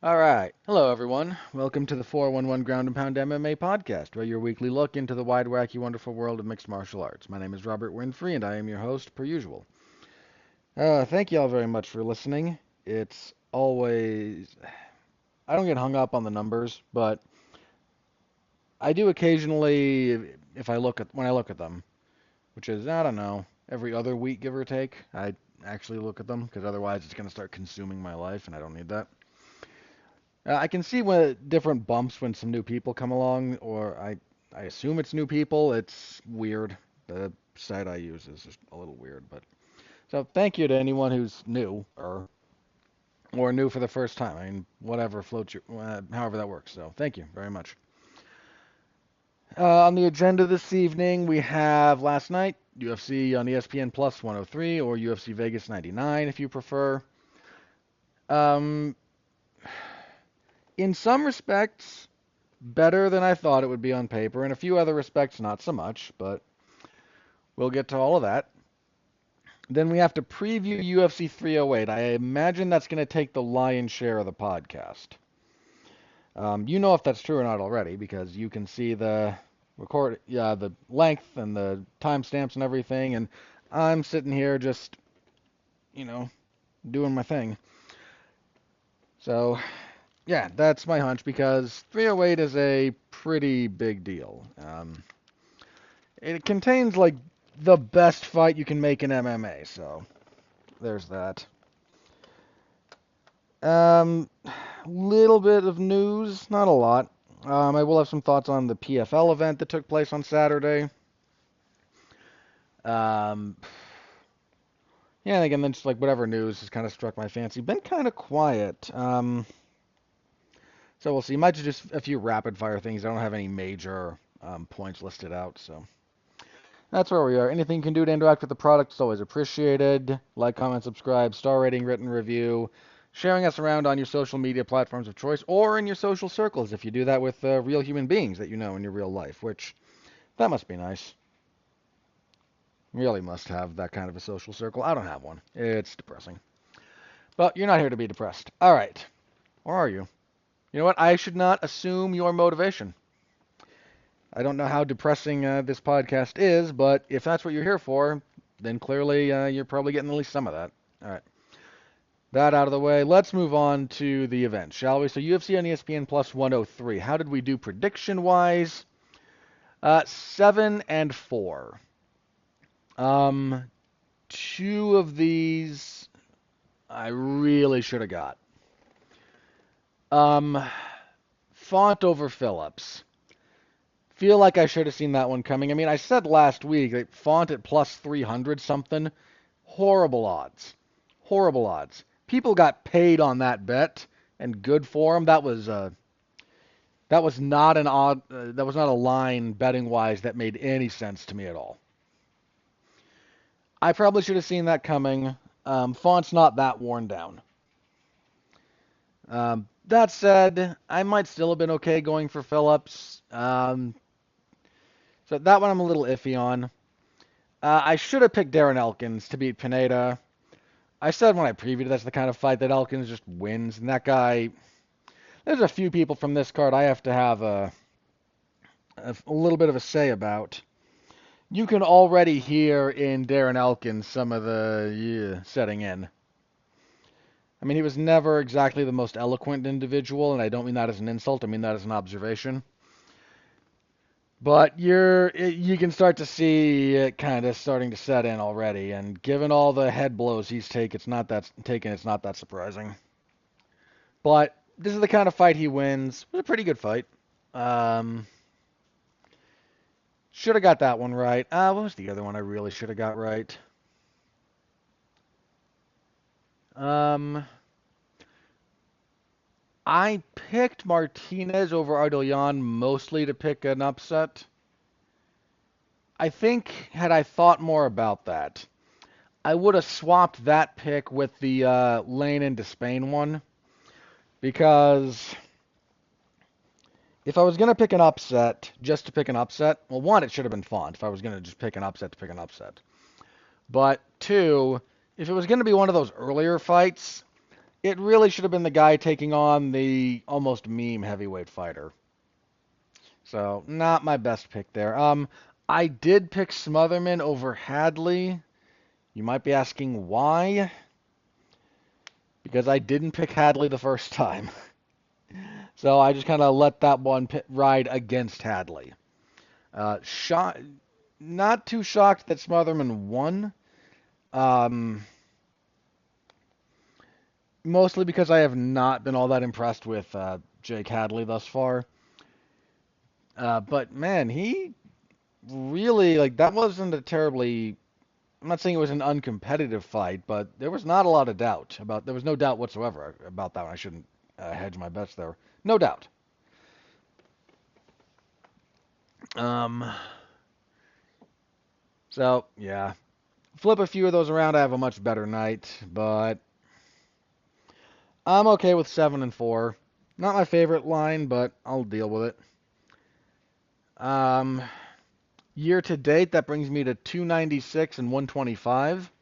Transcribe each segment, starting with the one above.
All right. Hello, everyone. Welcome to the 411 Ground and Pound MMA podcast, where your weekly look into the wide, wacky, wonderful world of mixed martial arts. My name is Robert Winfrey, and I am your host, per usual. Thank you all very much for listening. It's always. I don't get hung up on the numbers, but I do occasionally, if I look at when I look at them, which is I don't know, every other week, give or take. I actually look at them because otherwise it's going to start consuming my life, and I don't need that. I can see when different bumps when some new people come along, or I assume it's new people. It's weird. The site I use is just a little weird, but so thank you to anyone who's new or new for the first time. I mean, whatever floats your, however that works. So thank you very much. On the agenda this evening, we have last night UFC on ESPN Plus 103 or UFC Vegas 99 if you prefer. Um, in some respects, better than I thought it would be on paper. In a few other respects, not so much, but we'll get to all of that. Then we have to preview UFC 308. I imagine that's going to take the lion's share of the podcast. You know if that's true or not already because you can see the the length and the timestamps and everything, and I'm sitting here just, you know, doing my thing. So, yeah, that's my hunch because 308 is a pretty big deal. It contains like the best fight you can make in MMA, so there's that. Little bit of news, not a lot. I will have some thoughts on the PFL event that took place on Saturday. Um, yeah, and again, then just like whatever news has kind of struck my fancy. Been kind of quiet. So we'll see. Might just a few rapid fire things. I don't have any major points listed out, so. That's where we are. Anything you can do to interact with the product is always appreciated. Like, comment, subscribe, star rating, written review, sharing us around on your social media platforms of choice or in your social circles if you do that with real human beings that you know in your real life, which that must be nice. Really must have that kind of a social circle. I don't have one. It's depressing. But you're not here to be depressed. All right. Or are you? You know what? I should not assume your motivation. I don't know how depressing this podcast is, but if that's what you're here for, then clearly you're probably getting at least some of that. All right. That out of the way. Let's move on to the event, shall we? So UFC on ESPN Plus 103. How did we do prediction-wise? 7-4. Two of these I really should have got. Font over Phillips. Feel like I should have seen that one coming. I mean, I said last week that Font at plus 300 something. Horrible odds. Horrible odds. People got paid on that bet, and good for them. That was not an odd. That was not a line betting wise that made any sense to me at all. I probably should have seen that coming. Font's not that worn down. That said, I might still have been okay going for Phillips. So that one I'm a little iffy on. I should have picked Darren Elkins to beat Pineda. I said when I previewed that's the kind of fight that Elkins just wins, and that guy. There's a few people from this card I have to have a little bit of a say about. You can already hear in Darren Elkins some of the setting in. I mean, he was never exactly the most eloquent individual, and I don't mean that as an insult. I mean that as an observation. But you can start to see it kind of starting to set in already, and given all the head blows he's taken, it's not that surprising. But this is the kind of fight he wins. It was a pretty good fight. Should have got that one right. What was the other one I really should have got right? I picked Martinez over Ardolian mostly to pick an upset. I think had I thought more about that, I would have swapped that pick with the Lane into Spain one because if I was going to pick an upset just to pick an upset, well, one, it should have been Font if I was going to just pick an upset to pick an upset. But two, if it was going to be one of those earlier fights, it really should have been the guy taking on the almost meme heavyweight fighter. So, not my best pick there. I did pick Smotherman over Hadley. You might be asking why? Because I didn't pick Hadley the first time. So I just kind of let that one ride against Hadley. Shot, not too shocked that Smotherman won. Um, Mostly because I have not been all that impressed with Jake Hadley thus far. But man, he really like that wasn't a terribly. I'm not saying it was an uncompetitive fight, but there was not a lot of doubt about. There was no doubt whatsoever about that one. I shouldn't hedge my bets there. No doubt. Um. So yeah, flip a few of those around. I have a much better night, but I'm okay with 7-4. Not my favorite line, but I'll deal with it. Um, Year to date, that brings me to 296 and 125.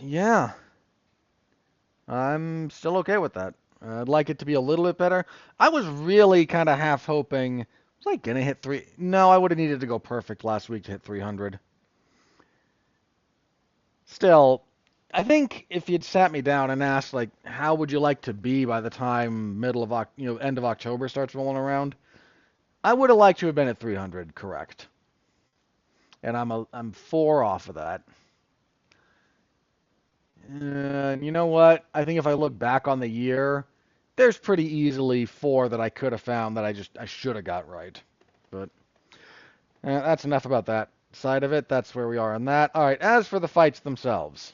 Yeah, I'm still okay with that. I'd like it to be a little bit better. I was really kind of half hoping. Was I gonna hit three? No, I would have needed to go perfect last week to hit 300. Still, I think if you'd sat me down and asked like, how would you like to be by the time end of October starts rolling around, I would have liked to have been at 300, correct? And I'm 4 off of that. You know what? I think if I look back on the year, there's pretty easily 4 that I could have found that I should have got right. But that's enough about that side of it. That's where we are on that. All right. As for the fights themselves,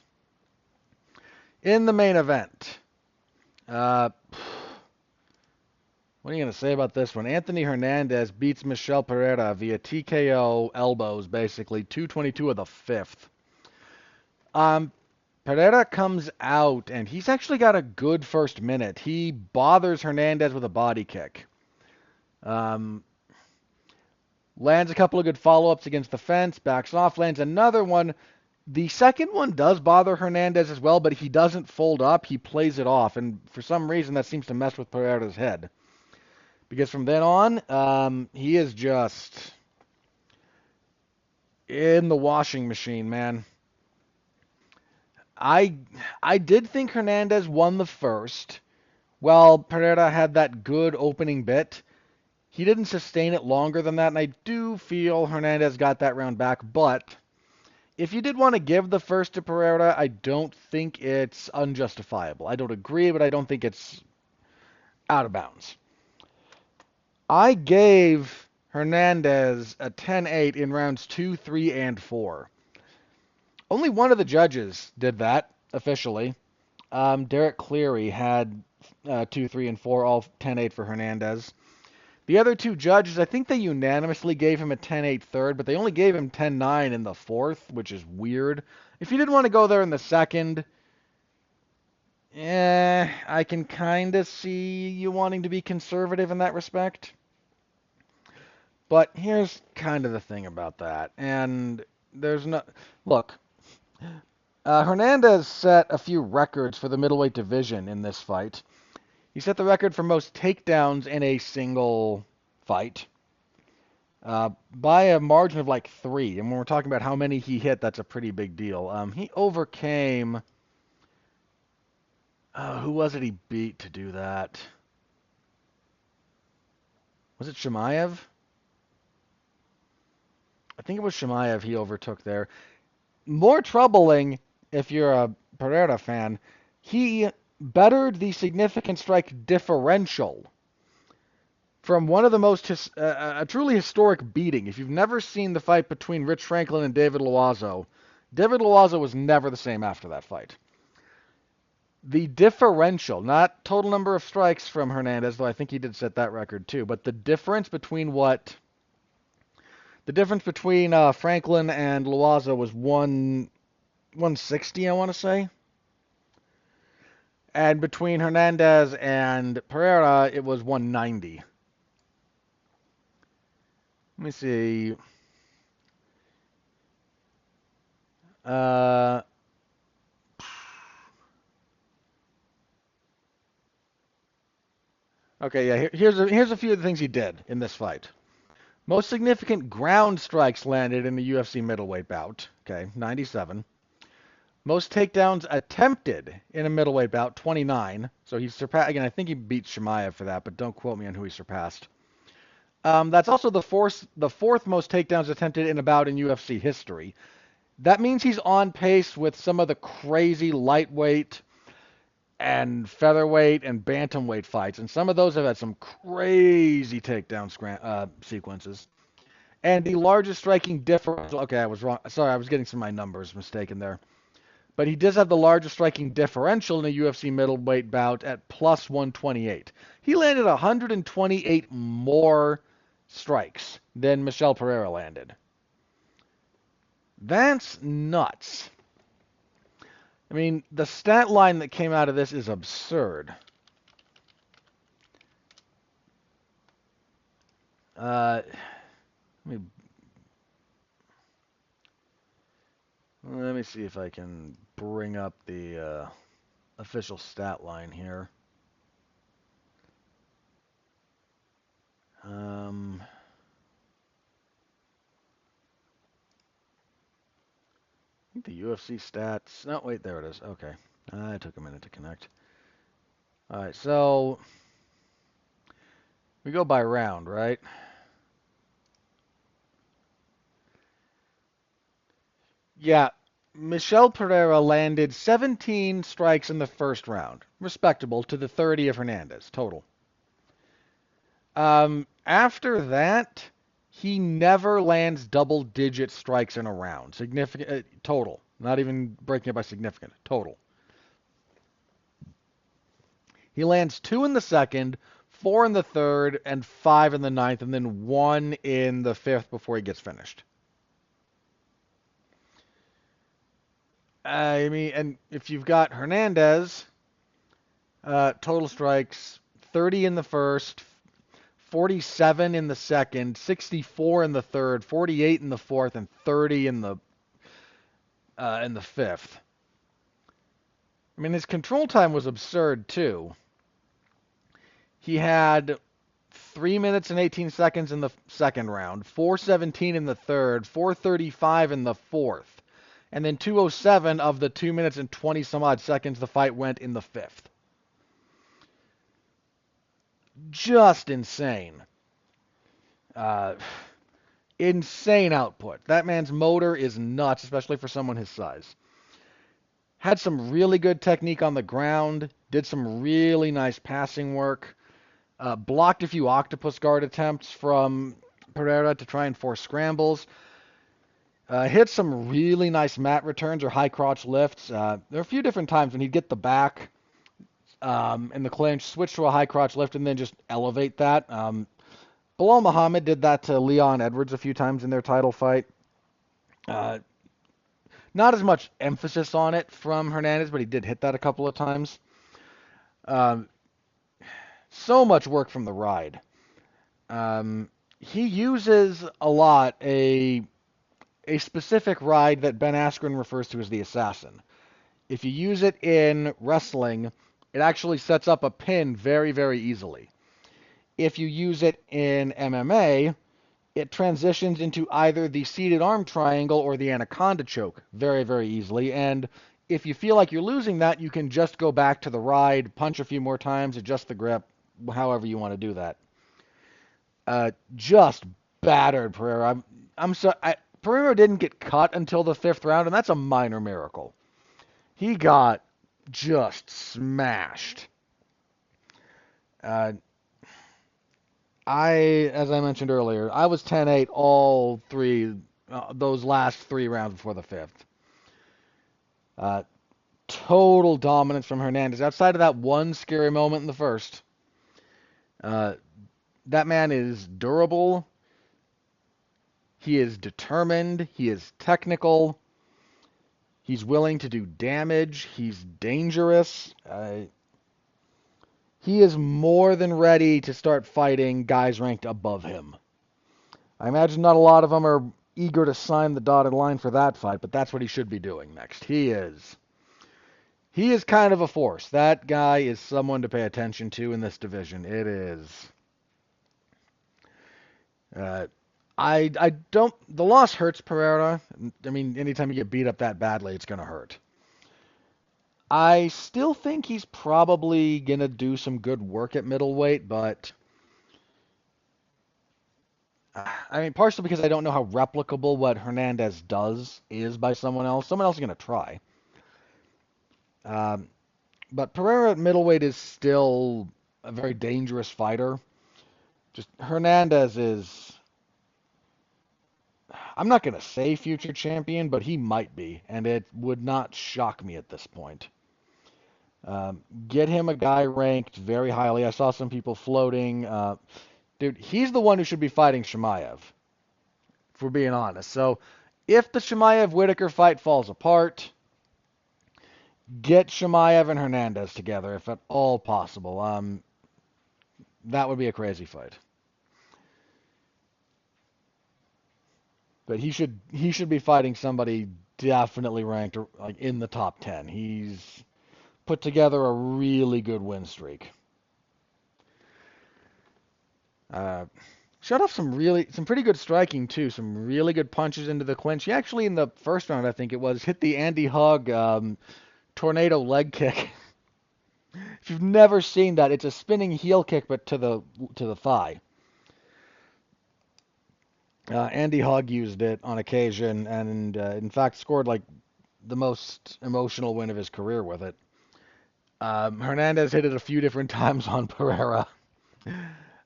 in the main event, uh, what are you going to say about this one? Anthony Hernandez beats Michel Pereira via TKO elbows, basically 222 of the fifth. Pereira comes out, and he's actually got a good first minute. He bothers Hernandez with a body kick. Um, Lands a couple of good follow-ups against the fence, backs off, lands another one. The second one does bother Hernandez as well, but he doesn't fold up. He plays it off, and for some reason that seems to mess with Pereira's head. Because from then on, he is just in the washing machine, man. I I did think Hernandez won the first. Well, Pereira had that good opening bit. He didn't sustain it longer than that, and I do feel Hernandez got that round back. But if you did want to give the first to Pereira, I don't think it's unjustifiable. I don't agree, but I don't think it's out of bounds. I gave Hernandez a 10-8 in rounds 2, 3, and 4. Only one of the judges did that officially. Derek Cleary had 2, 3, and 4, all 10-8 for Hernandez. The other two judges, I think they unanimously gave him a 10-8 third, but they only gave him 10-9 in the fourth, which is weird. If you didn't want to go there in the second, I can kind of see you wanting to be conservative in that respect. But here's kind of the thing about that, and there's no look. Hernandez set a few records for the middleweight division in this fight. He set the record for most takedowns in a single fight by a margin of like 3. And when we're talking about how many he hit, that's a pretty big deal. He overcame. Who was it he beat to do that? Was it Shemaev? I think it was Shemaev he overtook there. More troubling, if you're a Pereira fan, he bettered the significant strike differential from one of the most a truly historic beating. If you've never seen the fight between Rich Franklin and David Loiseau, David Loiseau was never the same after that fight. The differential, not total number of strikes from Hernandez, though I think he did set that record too, but the difference between Franklin and Loiseau was 160, I want to say. And between Hernandez and Pereira, it was 190. Let me see. Okay, yeah. Here's a few of the things he did in this fight. Most significant ground strikes landed in the UFC middleweight bout. Okay, 97. Most takedowns attempted in a middleweight bout, 29. So he surpassed. Again, I think he beat Chimaev for that, but don't quote me on who he surpassed. That's also the fourth most takedowns attempted in a bout in UFC history. That means he's on pace with some of the crazy lightweight and featherweight and bantamweight fights, and some of those have had some crazy takedown sequences. And the largest striking differential. Okay, I was wrong. Sorry, I was getting some of my numbers mistaken there. But he does have the largest striking differential in a UFC middleweight bout at plus 128. He landed 128 more strikes than Michel Pereira landed. That's nuts. I mean, the stat line that came out of this is absurd. Let me see if I can bring up the official stat line here. I think the UFC stats. No, wait, there it is. Okay, it took a minute to connect. All right, so we go by round, right? Yeah, Michel Pereira landed 17 strikes in the first round, respectable to the 30 of Hernandez total. After that, he never lands double-digit strikes in a round. Significant total, not even breaking it by significant total. He lands 2 in the second, 4 in the third, and 5 in the ninth, and then 1 in the fifth before he gets finished. I mean, and if you've got Hernandez, total strikes 30 in the first, 47 in the second, 64 in the third, 48 in the fourth, and 30 in the fifth. I mean, his control time was absurd too. He had 3 minutes and 18 seconds in the second round, 4:17 in the third, 4:35 in the fourth, and then 2:07 of the 2 minutes and 20 some odd seconds the fight went in the fifth. Just insane. Uh, Insane output. That man's motor is nuts, especially for someone his size. Had some really good technique on the ground, did some really nice passing work, blocked a few octopus guard attempts from Pereira to try and force scrambles, hit some really nice mat returns or high crotch lifts. There are a few different times when he'd get the back in the clinch, switch to a high crotch lift, and then just elevate that. Bilal Muhammad did that to Leon Edwards a few times in their title fight. Not as much emphasis on it from Hernandez, but he did hit that a couple of times. So much work from the ride. He uses a lot a specific ride that Ben Askren refers to as the assassin. If you use it in wrestling, it actually sets up a pin very, very easily. If you use it in MMA, it transitions into either the seated arm triangle or the anaconda choke very, very easily. And if you feel like you're losing that, you can just go back to the ride, punch a few more times, adjust the grip, however you want to do that. Just battered Pereira. I'm sorry. Pereira didn't get cut until the fifth round, and that's a minor miracle. He got just smashed. As I mentioned earlier, I was 10-8 all three, those last 3 rounds before the fifth. Total dominance from Hernandez. Outside of that one scary moment in the first, that man is durable. He is determined. He is technical. He's willing to do damage. He's dangerous. He is more than ready to start fighting guys ranked above him. I imagine not a lot of them are eager to sign the dotted line for that fight, but that's what he should be doing next. He is He is kind of a force. That guy is someone to pay attention to in this division. It is. Uh, I don't. The loss hurts Pereira. I mean, anytime you get beat up that badly, it's gonna hurt. I still think he's probably gonna do some good work at middleweight, but I mean, partially because I don't know how replicable what Hernandez does is by someone else. Someone else is gonna try. Um, but Pereira at middleweight is still a very dangerous fighter. Just Hernandez is. I'm not going to say future champion, but he might be, and it would not shock me at this point. Get him a guy ranked very highly. I saw some people floating. Dude, he's the one who should be fighting Chimaev, if we're being honest. So if the Chimaev-Whitaker fight falls apart, get Chimaev and Hernandez together, if at all possible. That would be a crazy fight. But he should be fighting somebody definitely ranked like in the top 10. He's put together a really good win streak. Uh, Shut off some pretty good striking too. Some really good punches into the clinch. He actually in the first round, I think it was, hit the Andy Hug tornado leg kick. If you've never seen that, it's a spinning heel kick, but to the thigh. Andy Hug used it on occasion, and in fact scored like the most emotional win of his career with it. Hernandez hit it a few different times on Pereira.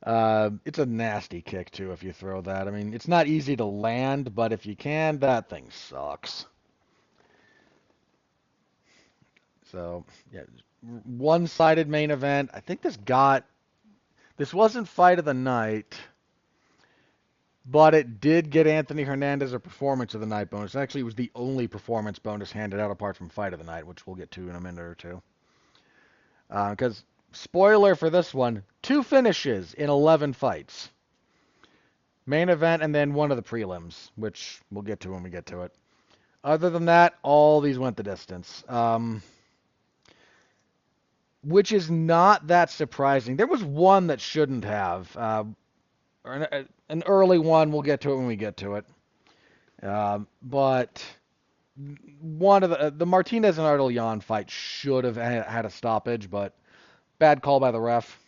It's a nasty kick too if you throw that. I mean, it's not easy to land, but if you can, that thing sucks. So yeah, one-sided main event. I think this wasn't fight of the night, but it did get Anthony Hernandez a performance of the night bonus. Actually, it was the only performance bonus handed out apart from fight of the night, which we'll get to in a minute or two. Because spoiler for this one, 2 finishes in 11 fights. Main event and then one of the prelims, which we'll get to when we get to it. Other than that, all these went the distance. Which is not that surprising. There was one that shouldn't have. An early one, we'll get to it when we get to it. But one of the Martinez and Arteljan fight should have had a stoppage, but bad call by the ref.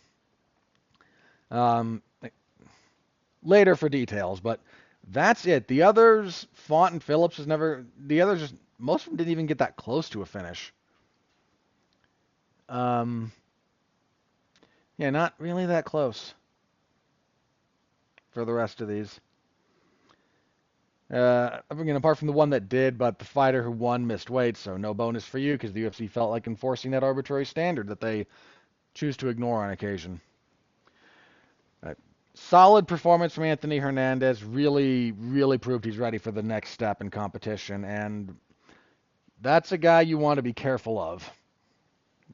Later for details, but that's it. The others, Font and Phillips, was never. The others, most of them didn't even get that close to a finish. Yeah, not really that close for the rest of these. Again, apart from the one that did, but the fighter who won missed weight, so no bonus for you because the UFC felt like enforcing that arbitrary standard that they choose to ignore on occasion. Solid performance from Anthony Hernandez. Really, really proved he's ready for the next step in competition, and that's a guy you want to be careful of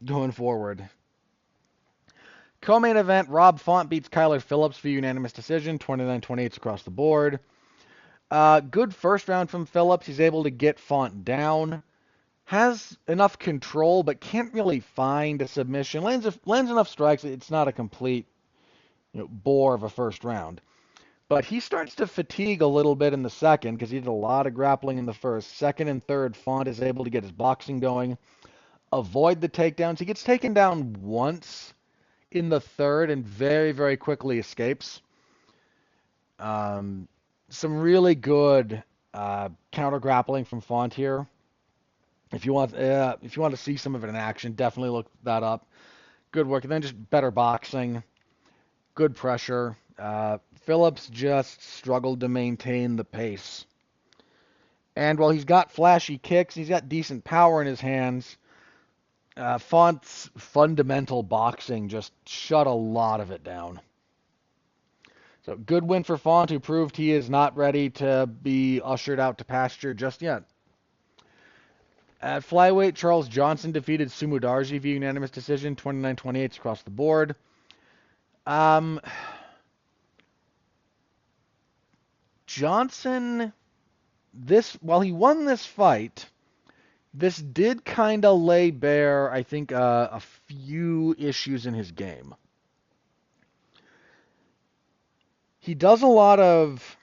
going forward. Co-main event, Rob Font beats Kyler Phillips via unanimous decision, 29-28 across the board. Good first round from Phillips. He's able to get Font down. Has enough control, but can't really find a submission. Lands enough strikes. It's not a complete bore of a first round. But he starts to fatigue a little bit in the second because he did a lot of grappling in the first. Second and third, Font is able to get his boxing going, avoid the takedowns. He gets taken down once in the third and very, very quickly escapes. Some really good counter grappling from Font here. If you want to see some of it in action, definitely look that up. Good work, and then just better boxing, good pressure. Phillips just struggled to maintain the pace. And while he's got flashy kicks, he's got decent power in his hands. Font's fundamental boxing just shut a lot of it down. So good win for Font, who proved he is not ready to be ushered out to pasture just yet. At flyweight, Charles Johnson defeated Sumudarji via unanimous decision, 29-28 across the board. Johnson, while he won this fight, This did kind of lay bare, I think, a few issues in his game. He does a lot of...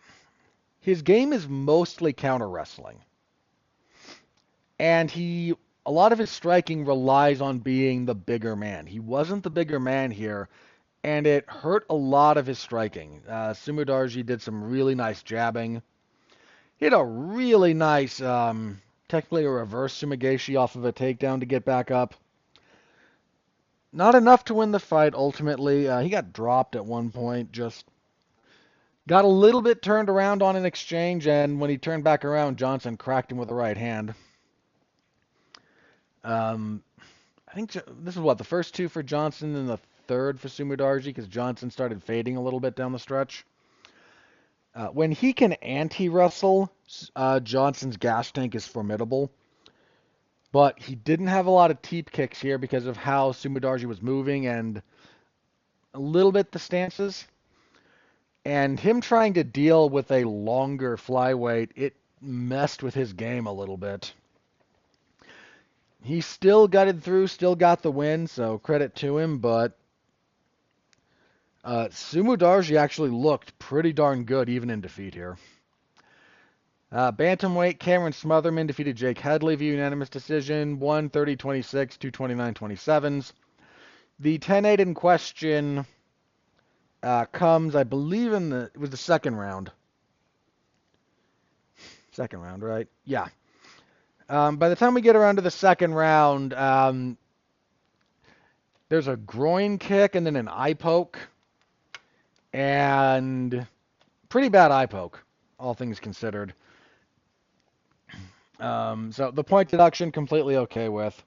His game is mostly counter wrestling. And a lot of his striking relies on being the bigger man. He wasn't the bigger man here, and it hurt a lot of his striking. Sumudarji did some really nice jabbing. He had a really nice, technically a reverse Sumigashi off of a takedown to get back up. Not enough to win the fight, ultimately. He got dropped at one point, just got a little bit turned around on an exchange, and when he turned back around, Johnson cracked him with a right hand. I think this is the first two for Johnson and the third for Sumudarji, because Johnson started fading a little bit down the stretch. When he can anti-wrestle, Johnson's gas tank is formidable. But he didn't have a lot of teep kicks here because of how Sumudarji was moving and a little bit the stances. And him trying to deal with a longer flyweight, it messed with his game a little bit. He still gutted through, still got the win, so credit to him, but Sumudarji actually looked pretty darn good even in defeat here. Bantamweight, Cameron Smotherman defeated Jake Headley via unanimous decision, 130-26, 229-27s. The 10-8 in question comes, I believe, it was the second round. Second round, right? Yeah. By the time we get around to the second round, there's a groin kick and then an eye poke. And pretty bad eye poke, all things considered. So the point deduction, completely okay with.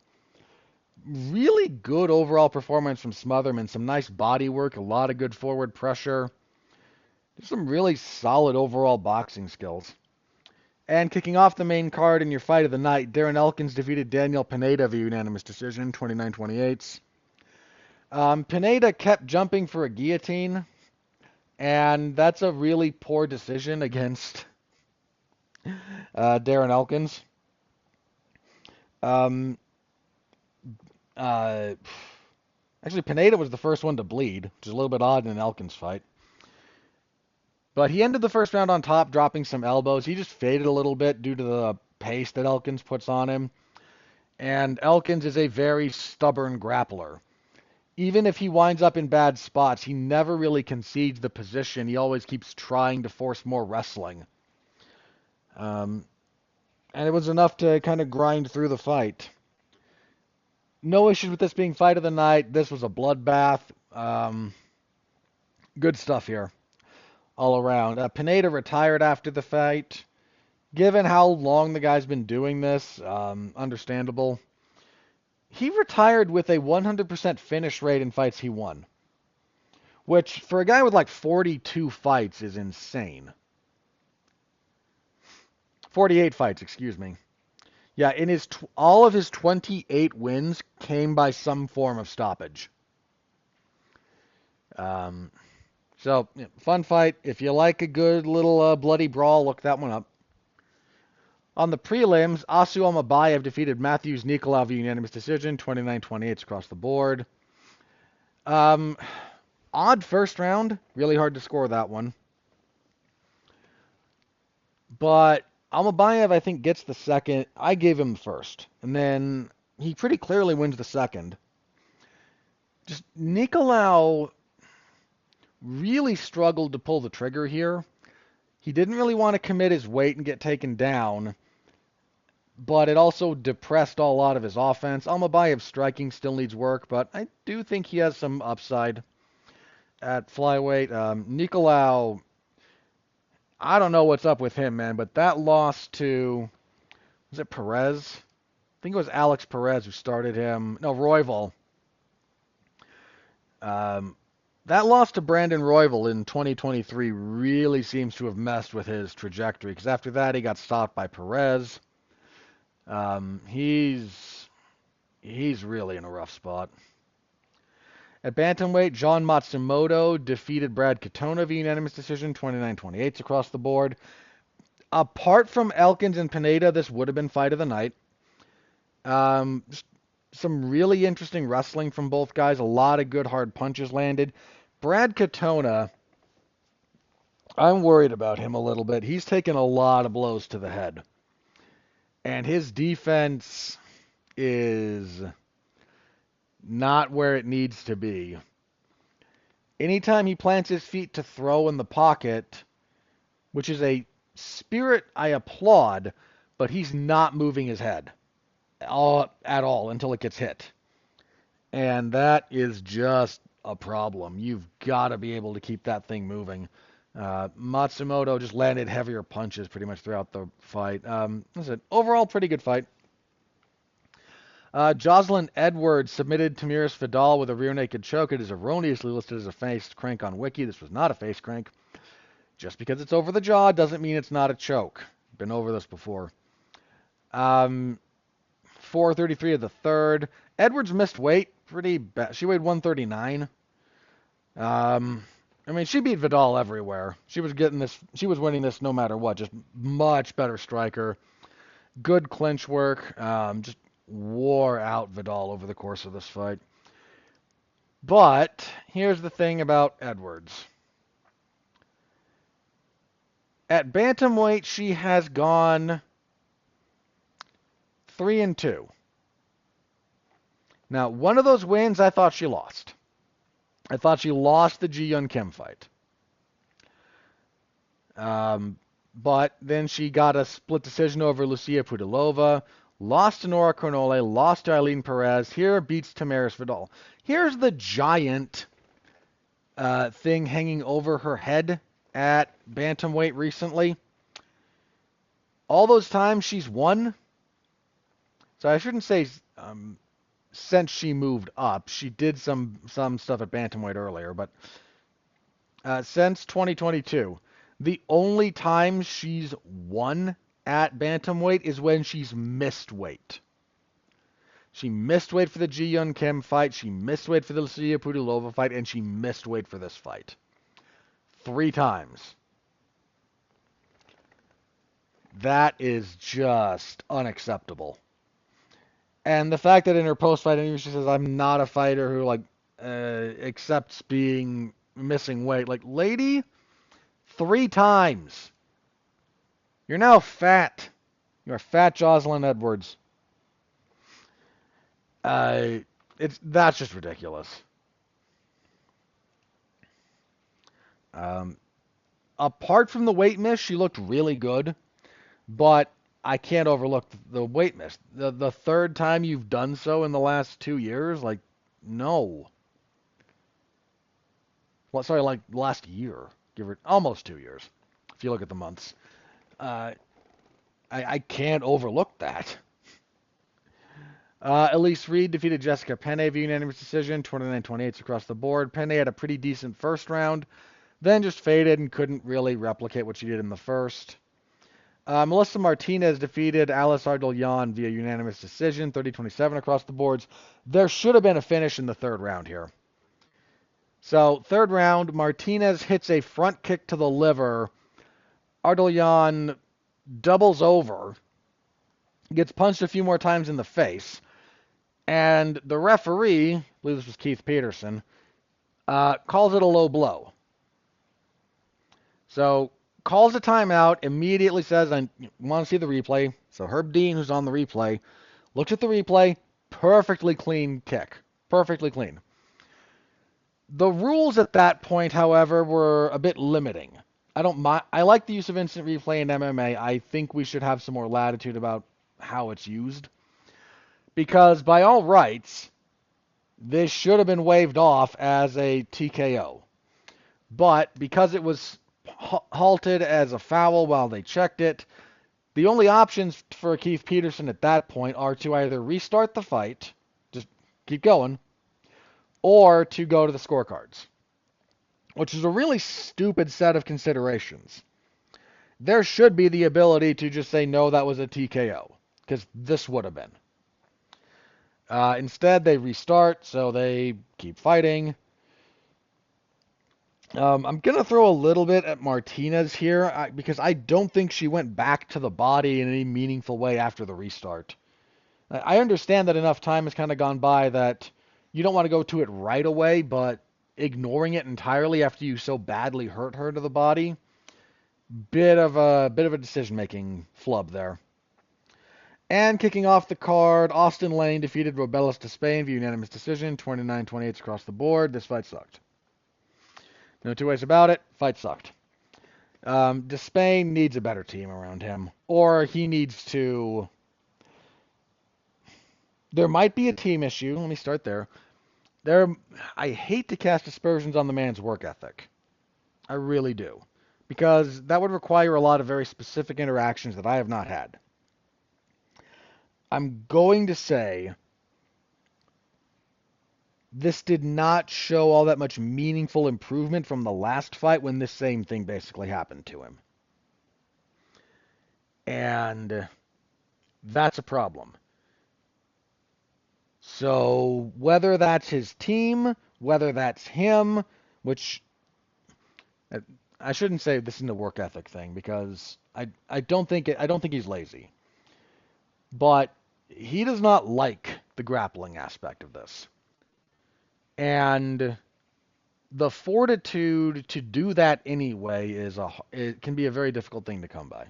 Really good overall performance from Smotherman. Some nice body work, a lot of good forward pressure. Just some really solid overall boxing skills. And kicking off the main card in your fight of the night, Darren Elkins defeated Daniel Pineda via unanimous decision, 29-28. Pineda kept jumping for a guillotine, and that's a really poor decision against Darren Elkins. Actually, Pineda was the first one to bleed, which is a little bit odd in an Elkins fight. But he ended the first round on top, dropping some elbows. He just faded a little bit due to the pace that Elkins puts on him. And Elkins is a very stubborn grappler. Even if he winds up in bad spots, he never really concedes the position. He always keeps trying to force more wrestling. And it was enough to kind of grind through the fight. No issues with this being fight of the night. This was a bloodbath. Good stuff here all around. Pineda retired after the fight. Given how long the guy's been doing this, understandable. He retired with a 100% finish rate in fights he won, which for a guy with like 42 fights is insane. 48 fights, excuse me. Yeah, in all of his 28 wins came by some form of stoppage. So, fun fight. If you like a good little bloody brawl, look that one up. On the prelims, Asu Almabayev defeated Matthews Nicolau via unanimous decision, 29-28 across the board. Odd first round. Really hard to score that one. But Almabayev, I think, gets the second. I gave him the first. And then he pretty clearly wins the second. Just Nicolau really struggled to pull the trigger here. He didn't really want to commit his weight and get taken down, but it also depressed a lot of his offense. Almabayev's striking still needs work, but I do think he has some upside at flyweight. Nicolau, I don't know what's up with him, man, but that loss to, was it Perez? I think it was Alex Perez who started him. No, Royval. That loss to Brandon Royval in 2023 really seems to have messed with his trajectory, because after that he got stopped by Perez. He's really in a rough spot. At bantamweight, John Matsumoto defeated Brad Katona via unanimous decision, 29-28 across the board. Apart from Elkins and Pineda, this would have been fight of the night. Just some really interesting wrestling from both guys. A lot of good hard punches landed. Brad Katona, I'm worried about him a little bit. He's taken a lot of blows to the head. And his defense is not where it needs to be. Anytime he plants his feet to throw in the pocket, which is a spirit I applaud, but he's not moving his head at all until it gets hit. And that is just a problem. You've got to be able to keep that thing moving. Matsumoto just landed heavier punches pretty much throughout the fight. Listen, overall, pretty good fight. Jocelyn Edwards submitted Tamiris Vidal with a rear naked choke. It is erroneously listed as a face crank on Wiki. This was not a face crank. Just because it's over the jaw doesn't mean it's not a choke. Been over this before. 4:33 of the third. Edwards missed weight pretty bad. She weighed 139. I mean, she beat Vidal everywhere. She was getting this. She was winning this no matter what. Just much better striker. Good clinch work. Just wore out Vidal over the course of this fight. But here's the thing about Edwards. At bantamweight, she has gone 3-2. Now, one of those wins, I thought she lost. I thought she lost the Ji Yun Kim fight. But then she got a split decision over Lucia Pudilova, lost to Nora Cornole, lost to Eileen Perez. Here beats Tamiris Vidal. Here's the giant thing hanging over her head at bantamweight recently. All those times she's won. So I shouldn't say since she moved up. She did some stuff at bantamweight earlier, but since 2022, the only time she's won at bantamweight is when she's missed weight. She missed weight for the Ji Yun Kim fight, she missed weight for the Lucia Pudilova fight, and she missed weight for this fight. 3 times. That is just unacceptable. And the fact that in her post-fight interview she says, I'm not a fighter who accepts missing weight. Like, lady, 3 times. You're now fat. You're fat Jocelyn Edwards. That's just ridiculous. Apart from the weight miss, she looked really good, but I can't overlook the weight miss. The third time you've done so in the last 2 years, no. Well, sorry, last year, almost 2 years, if you look at the months. I can't overlook that. Elise Reed defeated Jessica Penne via unanimous decision, 29-28 across the board. Penne had a pretty decent first round, then just faded and couldn't really replicate what she did in the first. Melissa Martinez defeated Alice Ardolian via unanimous decision, 30-27 across the boards. There should have been a finish in the third round here. So, third round, Martinez hits a front kick to the liver. Ardolian doubles over, gets punched a few more times in the face, and the referee, I believe this was Keith Peterson, calls it a low blow. So, calls a timeout, immediately says, I want to see the replay. So Herb Dean, who's on the replay, looks at the replay, perfectly clean kick. Perfectly clean. The rules at that point, however, were a bit limiting. I like the use of instant replay in MMA. I think we should have some more latitude about how it's used. Because by all rights, this should have been waved off as a TKO. But because it was halted as a foul while they checked it, the only options for Keith Peterson at that point are to either restart the fight, just keep going, or to go to the scorecards, which is a really stupid set of considerations. There should be the ability to just say, no, that was a TKO, because this would have been. Instead, they restart, so they keep fighting. I'm going to throw a little bit at Martinez here, because I don't think she went back to the body in any meaningful way after the restart. I understand that enough time has kind of gone by that you don't want to go to it right away, but ignoring it entirely after you so badly hurt her to the body, bit of a decision-making flub there. And kicking off the card, Austin Lane defeated Robelis to Spain via unanimous decision, 29-28 across the board. This fight sucked. No two ways about it. Fight sucked. Despain needs a better team around him, or he needs to. There might be a team issue. Let me start there. I hate to cast aspersions on the man's work ethic. I really do, because that would require a lot of very specific interactions that I have not had. I'm going to say this did not show all that much meaningful improvement from the last fight when this same thing basically happened to him. And that's a problem. So whether that's his team, whether that's him, which I shouldn't say this isn't a work ethic thing because I don't think he's lazy. But he does not like the grappling aspect of this. And the fortitude to do that anyway it can be a very difficult thing to come by.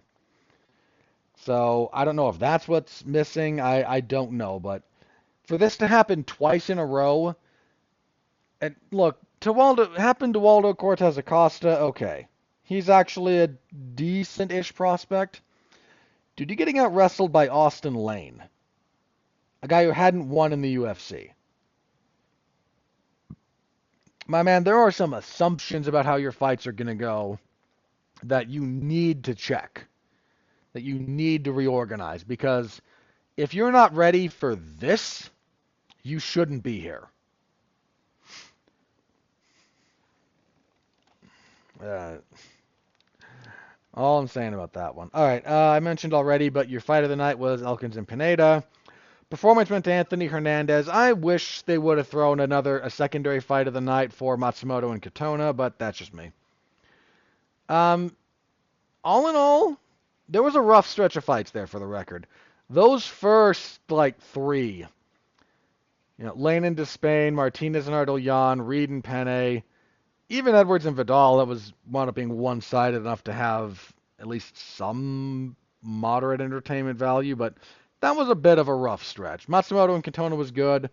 So I don't know if that's what's missing. I don't know, but for this to happen twice in a row, and look, happened to Waldo Cortez Acosta, okay. He's actually a decent-ish prospect. Dude, you're getting out wrestled by Austin Lane, a guy who hadn't won in the UFC. My man, there are some assumptions about how your fights are going to go that you need to check, that you need to reorganize, because if you're not ready for this, you shouldn't be here. All I'm saying about that one. All right, I mentioned already, but your fight of the night was Elkins and Pineda. Performance went to Anthony Hernandez. I wish they would have thrown a secondary fight of the night for Matsumoto and Katona, but that's just me. All in all, there was a rough stretch of fights there for the record. Those first, three, Lane and Despain, Martinez and Ardoyan, Reed and Penne, even Edwards and Vidal, that wound up being one-sided enough to have at least some moderate entertainment value, but that was a bit of a rough stretch. Matsumoto and Katona was good.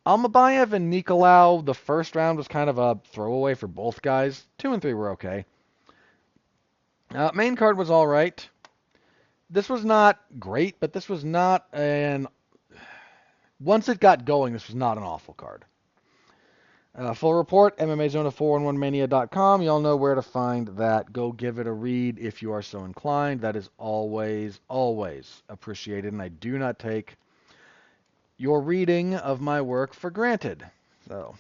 Almabayev and Nicolau, the first round was kind of a throwaway for both guys. 2 and 3 were okay. Main card was all right. This was not great, but this was not once it got going, this was not an awful card. Full report, MMAZone411mania.com. Y'all know where to find that. Go give it a read if you are so inclined. That is always, always appreciated, and I do not take your reading of my work for granted. So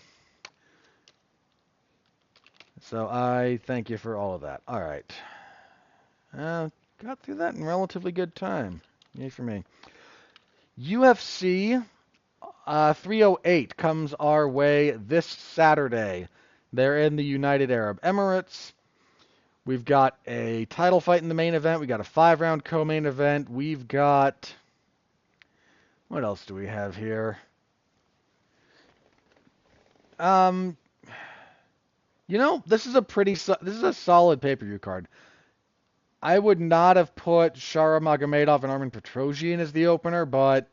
I thank you for all of that. All right. Got through that in relatively good time. Yay for me. UFC 308 comes our way this Saturday. They're in the United Arab Emirates. We've got a title fight in the main event. We've got a 5-round co-main event. We've got... What else do we have here? This is a solid pay-per-view card. I would not have put Shara Magomedov and Armin Petrosyan as the opener, but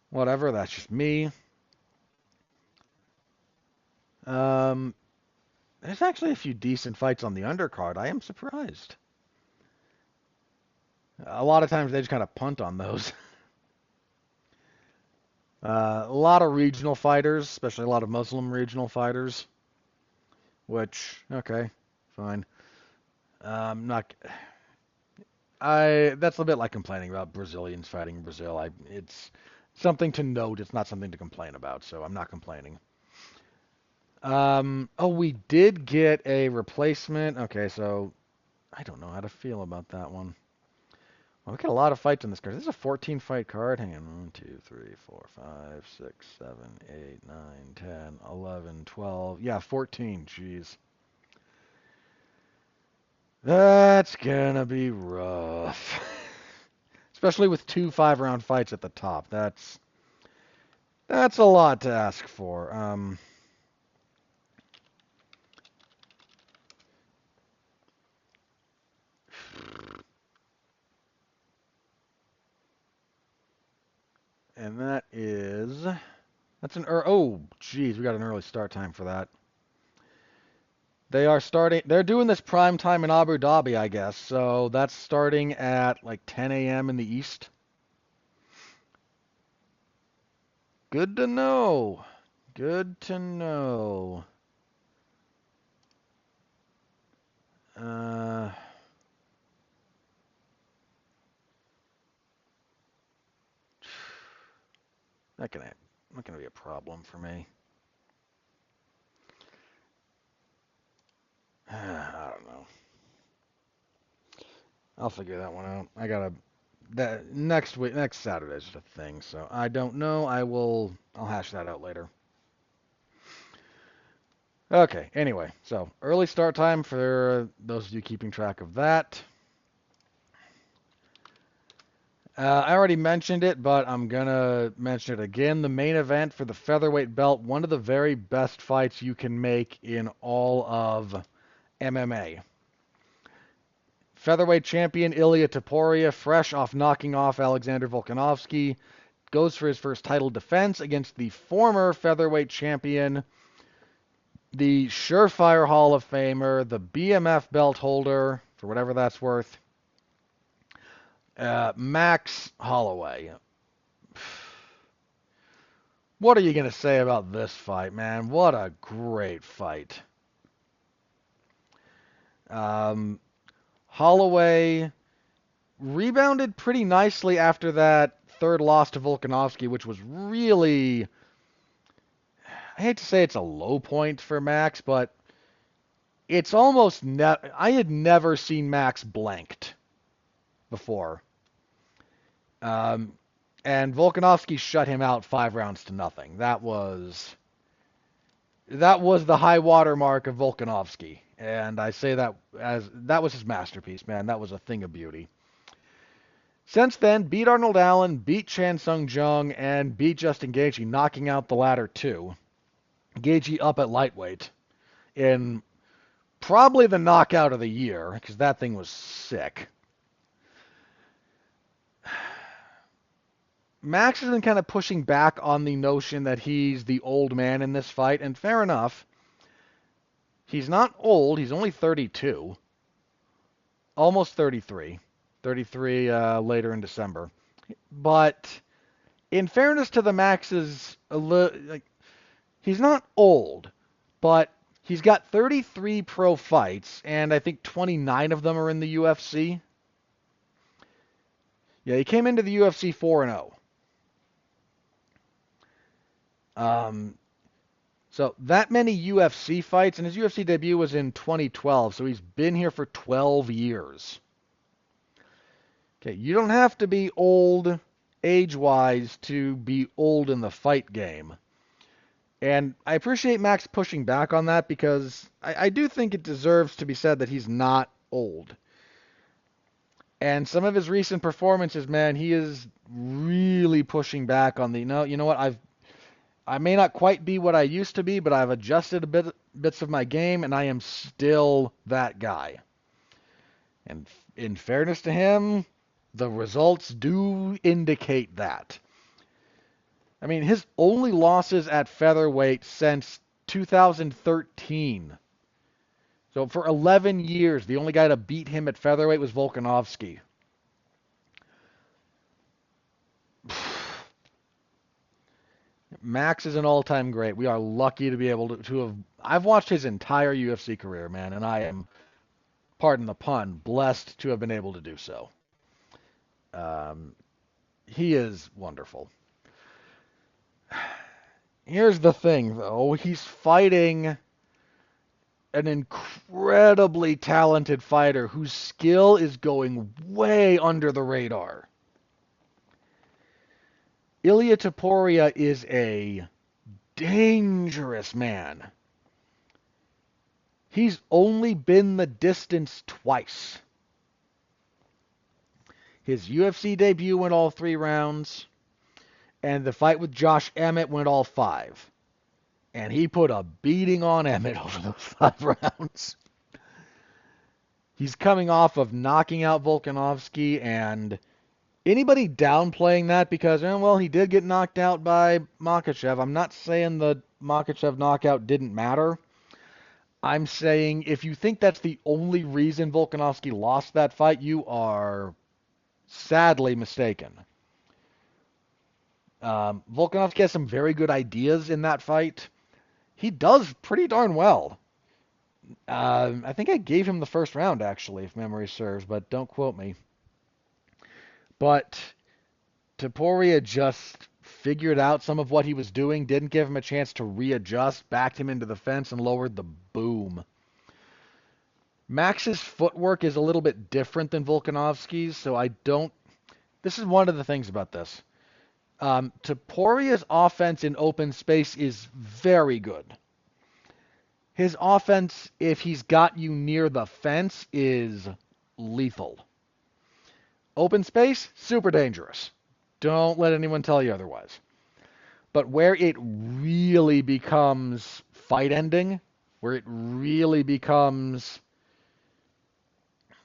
whatever, that's just me. There's actually a few decent fights on the undercard. I am surprised. A lot of times they just kind of punt on those. A lot of regional fighters, especially a lot of Muslim regional fighters. Which, okay, fine. That's a bit like complaining about Brazilians fighting in Brazil. It's something to note. It's not something to complain about, so I'm not complaining. We did get a replacement. Okay, so I don't know how to feel about that one. Well, we got a lot of fights on this card. This is a 14-fight card. Hang on. 1, 2, 3, 4, 5, 6, 7, 8, 9, 10, 11, 12. Yeah, 14. Jeez. That's gonna be rough. especially with 2 5-round fights at the top. That's a lot to ask for. And oh, geez, we got an early start time for that. They're doing this prime time in Abu Dhabi, I guess. So that's starting at like 10 a.m. in the East. Good to know. Good to know. Uh, not gonna be a problem for me. I don't know. I'll figure that one out. That next Saturday's just a thing, so I don't know. I'll hash that out later. Okay, anyway, so early start time for those of you keeping track of that. I already mentioned it, but I'm gonna mention it again. The main event for the featherweight belt, one of the very best fights you can make in all of MMA. Featherweight champion Ilia Topuria, fresh off knocking off Alexander Volkanovski, goes for his first title defense against the former featherweight champion, the surefire Hall of Famer, the BMF belt holder, for whatever that's worth, Max Holloway. What are you going to say about this fight, man? What a great fight. Holloway rebounded pretty nicely after that third loss to Volkanovski, which was really, I hate to say it's a low point for Max, but it's almost I had never seen Max blanked before. And Volkanovski shut him out 5 rounds to nothing. That was the high water mark of Volkanovski, and I say that as that was his masterpiece, man. That was a thing of beauty. Since then, beat Arnold Allen, beat Chan Sung Jung, and beat Justin Gaethje, knocking out the latter two. Gaethje up at lightweight in probably the knockout of the year, because that thing was sick. Max has been kind of pushing back on the notion that he's the old man in this fight, and fair enough. He's not old. He's only 32. Almost 33. 33 later in December. But in fairness to the Max's, he's not old, but he's got 33 pro fights, and I think 29 of them are in the UFC. Yeah, he came into the UFC 4-0. So that many UFC fights, and his UFC debut was in 2012, so he's been here for 12 years. Okay, you don't have to be old age-wise to be old in the fight game. And I appreciate Max pushing back on that because I do think it deserves to be said that he's not old. And some of his recent performances, man, he is really pushing back on you know what, I may not quite be what I used to be, but I've adjusted bits of my game, and I am still that guy. And in fairness to him, the results do indicate that. I mean, his only losses at featherweight since 2013. So for 11 years, the only guy to beat him at featherweight was Volkanovski. Max is an all-time great. We are lucky to be able to have... I've watched his entire UFC career, man, and I am, pardon the pun, blessed to have been able to do so. He is wonderful. Here's the thing, though. He's fighting an incredibly talented fighter whose skill is going way under the radar. Ilia Topuria is a dangerous man. He's only been the distance twice. His UFC debut went all 3 rounds, and the fight with Josh Emmett went all 5. And he put a beating on Emmett over those 5 rounds. He's coming off of knocking out Volkanovski, and anybody downplaying that because, well, he did get knocked out by Makhachev. I'm not saying the Makhachev knockout didn't matter. I'm saying if you think that's the only reason Volkanovski lost that fight, you are sadly mistaken. Volkanovski has some very good ideas in that fight. He does pretty darn well. I think I gave him the first round, actually, if memory serves, but don't quote me. But Topuria just figured out some of what he was doing, didn't give him a chance to readjust, backed him into the fence, and lowered the boom. Max's footwork is a little bit different than Volkanovski's, so I don't... This is one of the things about this. Topuria's offense in open space is very good. His offense, if he's got you near the fence, is lethal. Open space, super dangerous. Don't let anyone tell you otherwise. But where it really becomes fight ending, where it really becomes,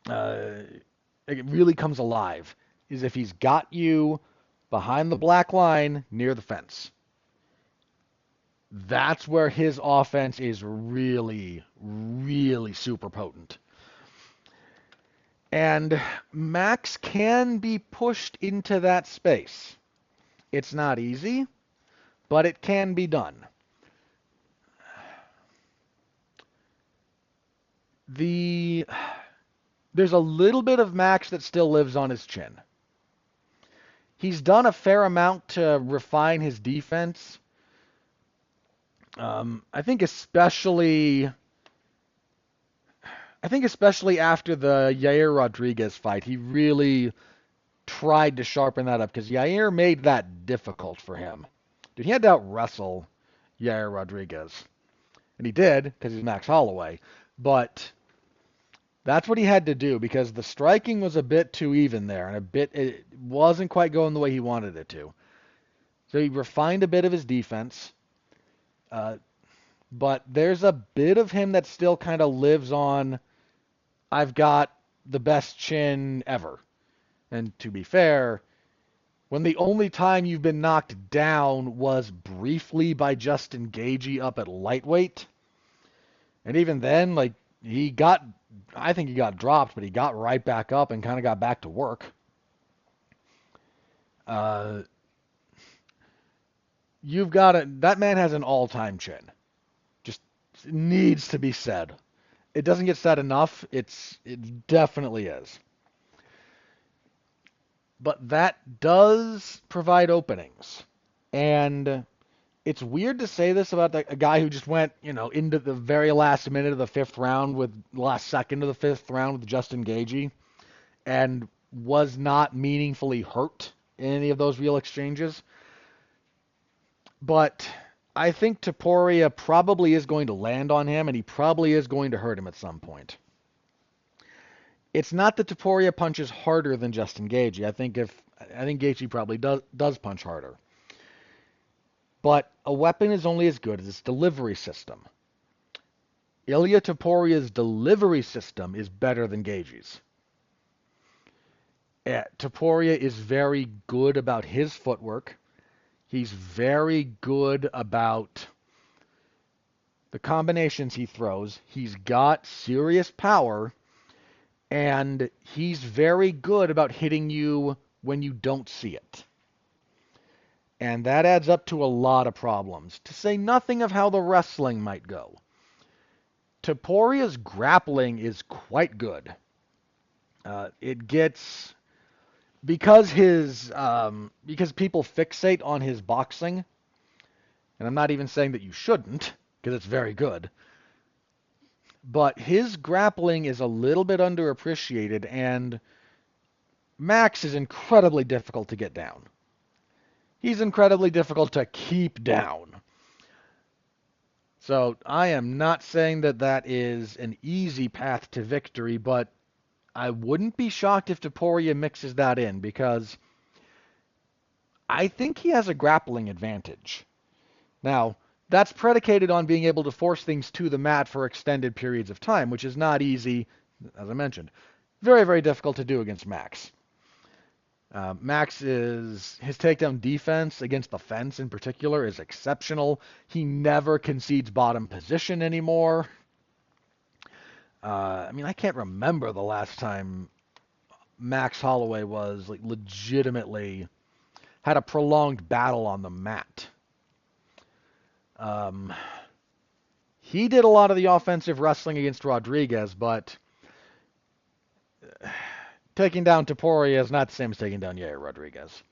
it really comes alive, is if he's got you behind the black line near the fence. That's where his offense is really, really super potent. And Max can be pushed into that space. It's not easy, but it can be done. There's a little bit of Max that still lives on his chin. He's done a fair amount to refine his defense. I think especially after the Yair Rodriguez fight, he really tried to sharpen that up because Yair made that difficult for him. Dude, he had to out-wrestle Yair Rodriguez. And he did because he's Max Holloway. But that's what he had to do because the striking was a bit too even there, and it wasn't quite going the way he wanted it to. So he refined a bit of his defense. But there's a bit of him that still kind of lives on, I've got the best chin ever. And to be fair, when the only time you've been knocked down was briefly by Justin Gaethje up at lightweight, and even then, I think he got dropped, but he got right back up and kind of got back to work. That man has an all-time chin. Just needs to be said. It doesn't get said enough. It definitely is. But that does provide openings. And it's weird to say this about a guy who just went, into the very last minute of the fifth round last second of the fifth round with Justin Gaethje and was not meaningfully hurt in any of those real exchanges. But I think Topuria probably is going to land on him, and he probably is going to hurt him at some point. It's not that Topuria punches harder than Justin Gaethje. I think Gaethje probably does punch harder. But a weapon is only as good as its delivery system. Ilia Topuria's delivery system is better than Gaethje's. Topuria is very good about his footwork. He's very good about the combinations he throws. He's got serious power, and he's very good about hitting you when you don't see it. And that adds up to a lot of problems, to say nothing of how the wrestling might go. Topuria's grappling is quite good. Because people fixate on his boxing, and I'm not even saying that you shouldn't, because it's very good, but his grappling is a little bit underappreciated, and Max is incredibly difficult to get down. He's incredibly difficult to keep down. So I am not saying that is an easy path to victory, but I wouldn't be shocked if Topuria mixes that in because I think he has a grappling advantage. Now, that's predicated on being able to force things to the mat for extended periods of time, which is not easy, as I mentioned. Very, very difficult to do against Max. His takedown defense against the fence in particular is exceptional. He never concedes bottom position anymore. I can't remember the last time Max Holloway was like legitimately had a prolonged battle on the mat. Um, he did a lot of the offensive wrestling against Rodriguez, but taking down Topuria is not the same as taking down Yair Rodriguez.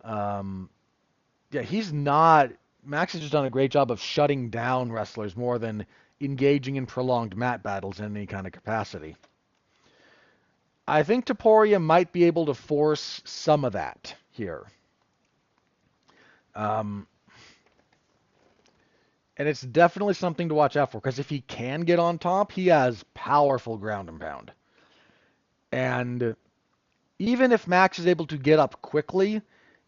Yeah, he's not. Max has just done a great job of shutting down wrestlers more than engaging in prolonged mat battles in any kind of capacity. I think Topuria might be able to force some of that here. Um, and it's definitely something to watch out for because if he can get on top, he has powerful ground and pound. And even if Max is able to get up quickly,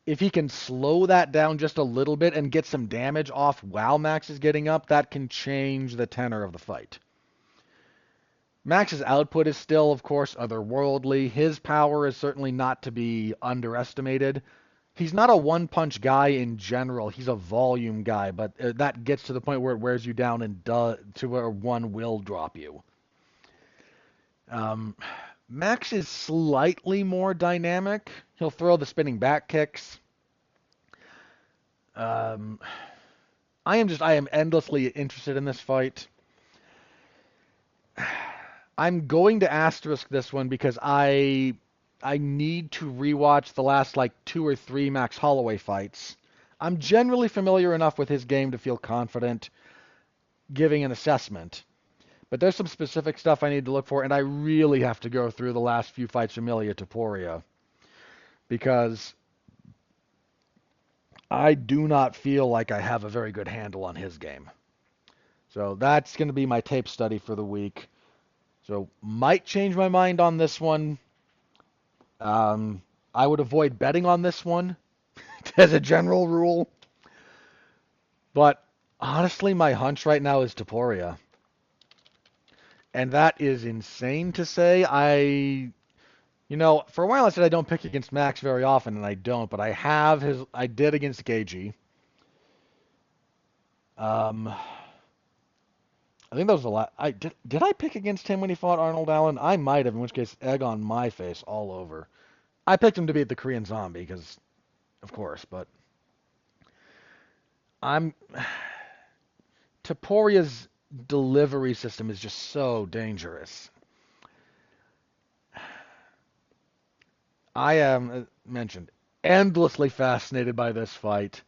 if he can slow that down just a little bit and get some damage off while Max is getting up, that can change the tenor of the fight. Max's output is still, of course, otherworldly. His power is certainly not to be underestimated. He's not a one-punch guy in general. He's a volume guy, but that gets to the point where it wears you down and to where one will drop you. Max is slightly more dynamic. He'll throw the spinning back kicks. I am endlessly interested in this fight. I'm going to asterisk this one because I need to rewatch the last like 2 or 3 Max Holloway fights. I'm generally familiar enough with his game to feel confident giving an assessment. But there's some specific stuff I need to look for, and I really have to go through the last few fights from Ilia Topuria because I do not feel like I have a very good handle on his game. So that's going to be my tape study for the week. So might change my mind on this one. I would avoid betting on this one as a general rule. But honestly, my hunch right now is Topuria. And that is insane to say. For a while I said I don't pick against Max very often, and I don't, but I did against Gagey. I think that was the last. Did I pick against him when he fought Arnold Allen? I might have, in which case, egg on my face all over. I picked him to beat the Korean Zombie, because, of course, but Topuria's delivery system is just so dangerous. I am, mentioned, endlessly fascinated by this fight.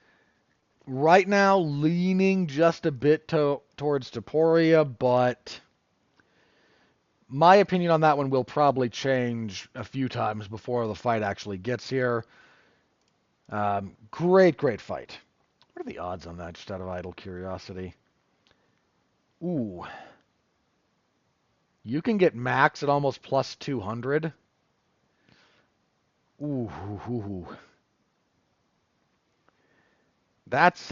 Right now, leaning just a bit towards Topuria, but my opinion on that one will probably change a few times before the fight actually gets here. Great fight. What are the odds on that, just out of idle curiosity? Ooh. You can get Max at almost plus 200. Ooh. That's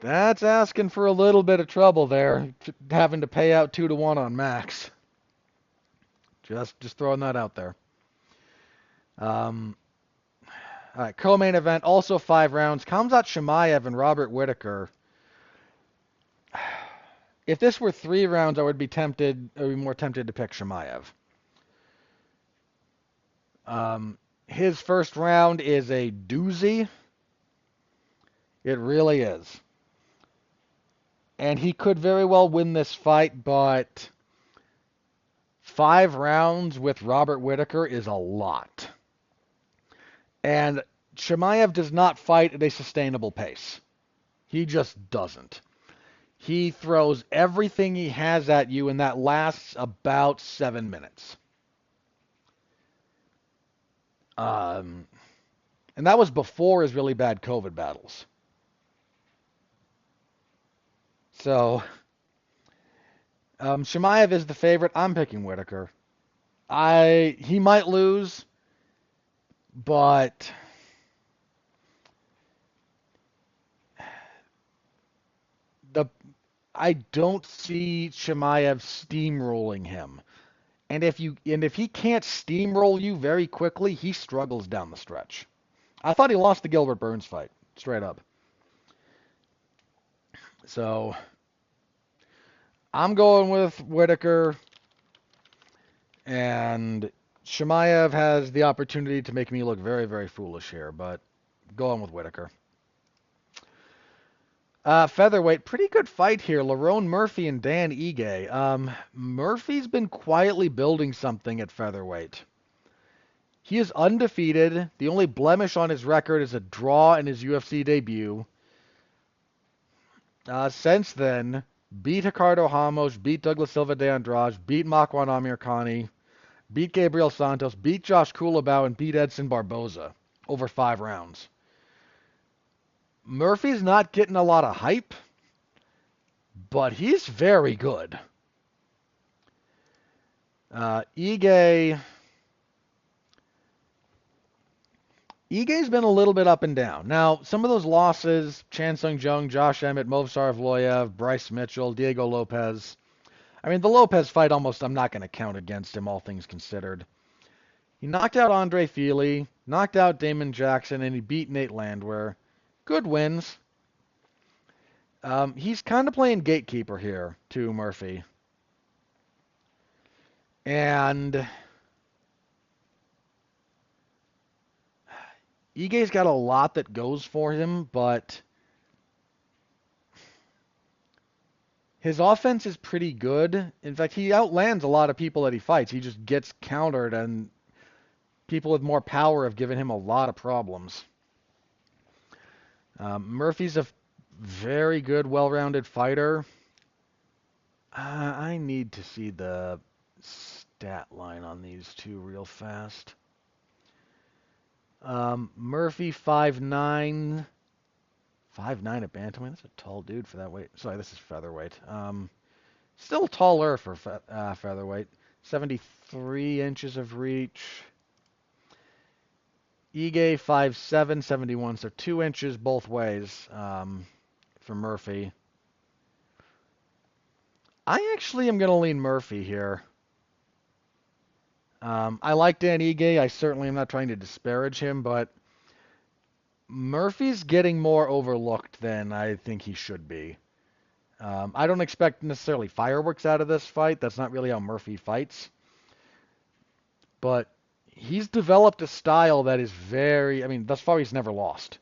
asking for a little bit of trouble there, having to pay out 2-1 on Max. Just throwing that out there. All right, co-main event, also 5 rounds. Khamzat Chimaev and Robert Whittaker. If this were 3 rounds, I would be more tempted to pick Chimaev. His first round is a doozy. It really is. And he could very well win this fight, but 5 rounds with Robert Whittaker is a lot. And Chimaev does not fight at a sustainable pace. He just doesn't. He throws everything he has at you, and that lasts about 7 minutes. And that was before his really bad COVID battles. So Chimaev is the favorite. I'm picking Whitaker. He might lose, but the I don't see Chimaev steamrolling him. And if he can't steamroll you very quickly, he struggles down the stretch. I thought he lost the Gilbert Burns fight, straight up. So I'm going with Whitaker, and Chimaev has the opportunity to make me look very, very foolish here, but going with Whitaker. Featherweight, pretty good fight here. Lerone Murphy and Dan Ige. Murphy's been quietly building something at featherweight. He is undefeated. The only blemish on his record is a draw in his UFC debut. Since then, beat Ricardo Ramos, beat Douglas Silva de Andrade, beat Makwan Amirkhani, beat Gabriel Santos, beat Josh Kulabau, and beat Edson Barboza over 5 rounds. Murphy's not getting a lot of hype, but he's very good. Ige's been a little bit up and down. Now, some of those losses, Chan Sung Jung, Josh Emmett, Movsar Evloev, Bryce Mitchell, Diego Lopez. I mean, the Lopez fight almost I'm not going to count against him, all things considered. He knocked out Andre Fili, knocked out Damon Jackson, and he beat Nate Landwehr. Good wins. He's kind of playing gatekeeper here to Murphy. And Ige's got a lot that goes for him, but his offense is pretty good. In fact, he outlands a lot of people that he fights. He just gets countered, and people with more power have given him a lot of problems. Murphy's a very good, well-rounded fighter. I need to see the stat line on these two real fast. Murphy 5'9", 5'9" at bantamweight. That's a tall dude for that weight. Sorry, this is featherweight. Still taller for featherweight. 73 inches of reach. Ige 5'7", 71, so 2 inches both ways for Murphy. I actually am going to lean Murphy here. I like Dan Ige. I certainly am not trying to disparage him, but Murphy's getting more overlooked than I think he should be. I don't expect necessarily fireworks out of this fight. That's not really how Murphy fights. But he's developed a style that is very, I mean, thus far he's never lost.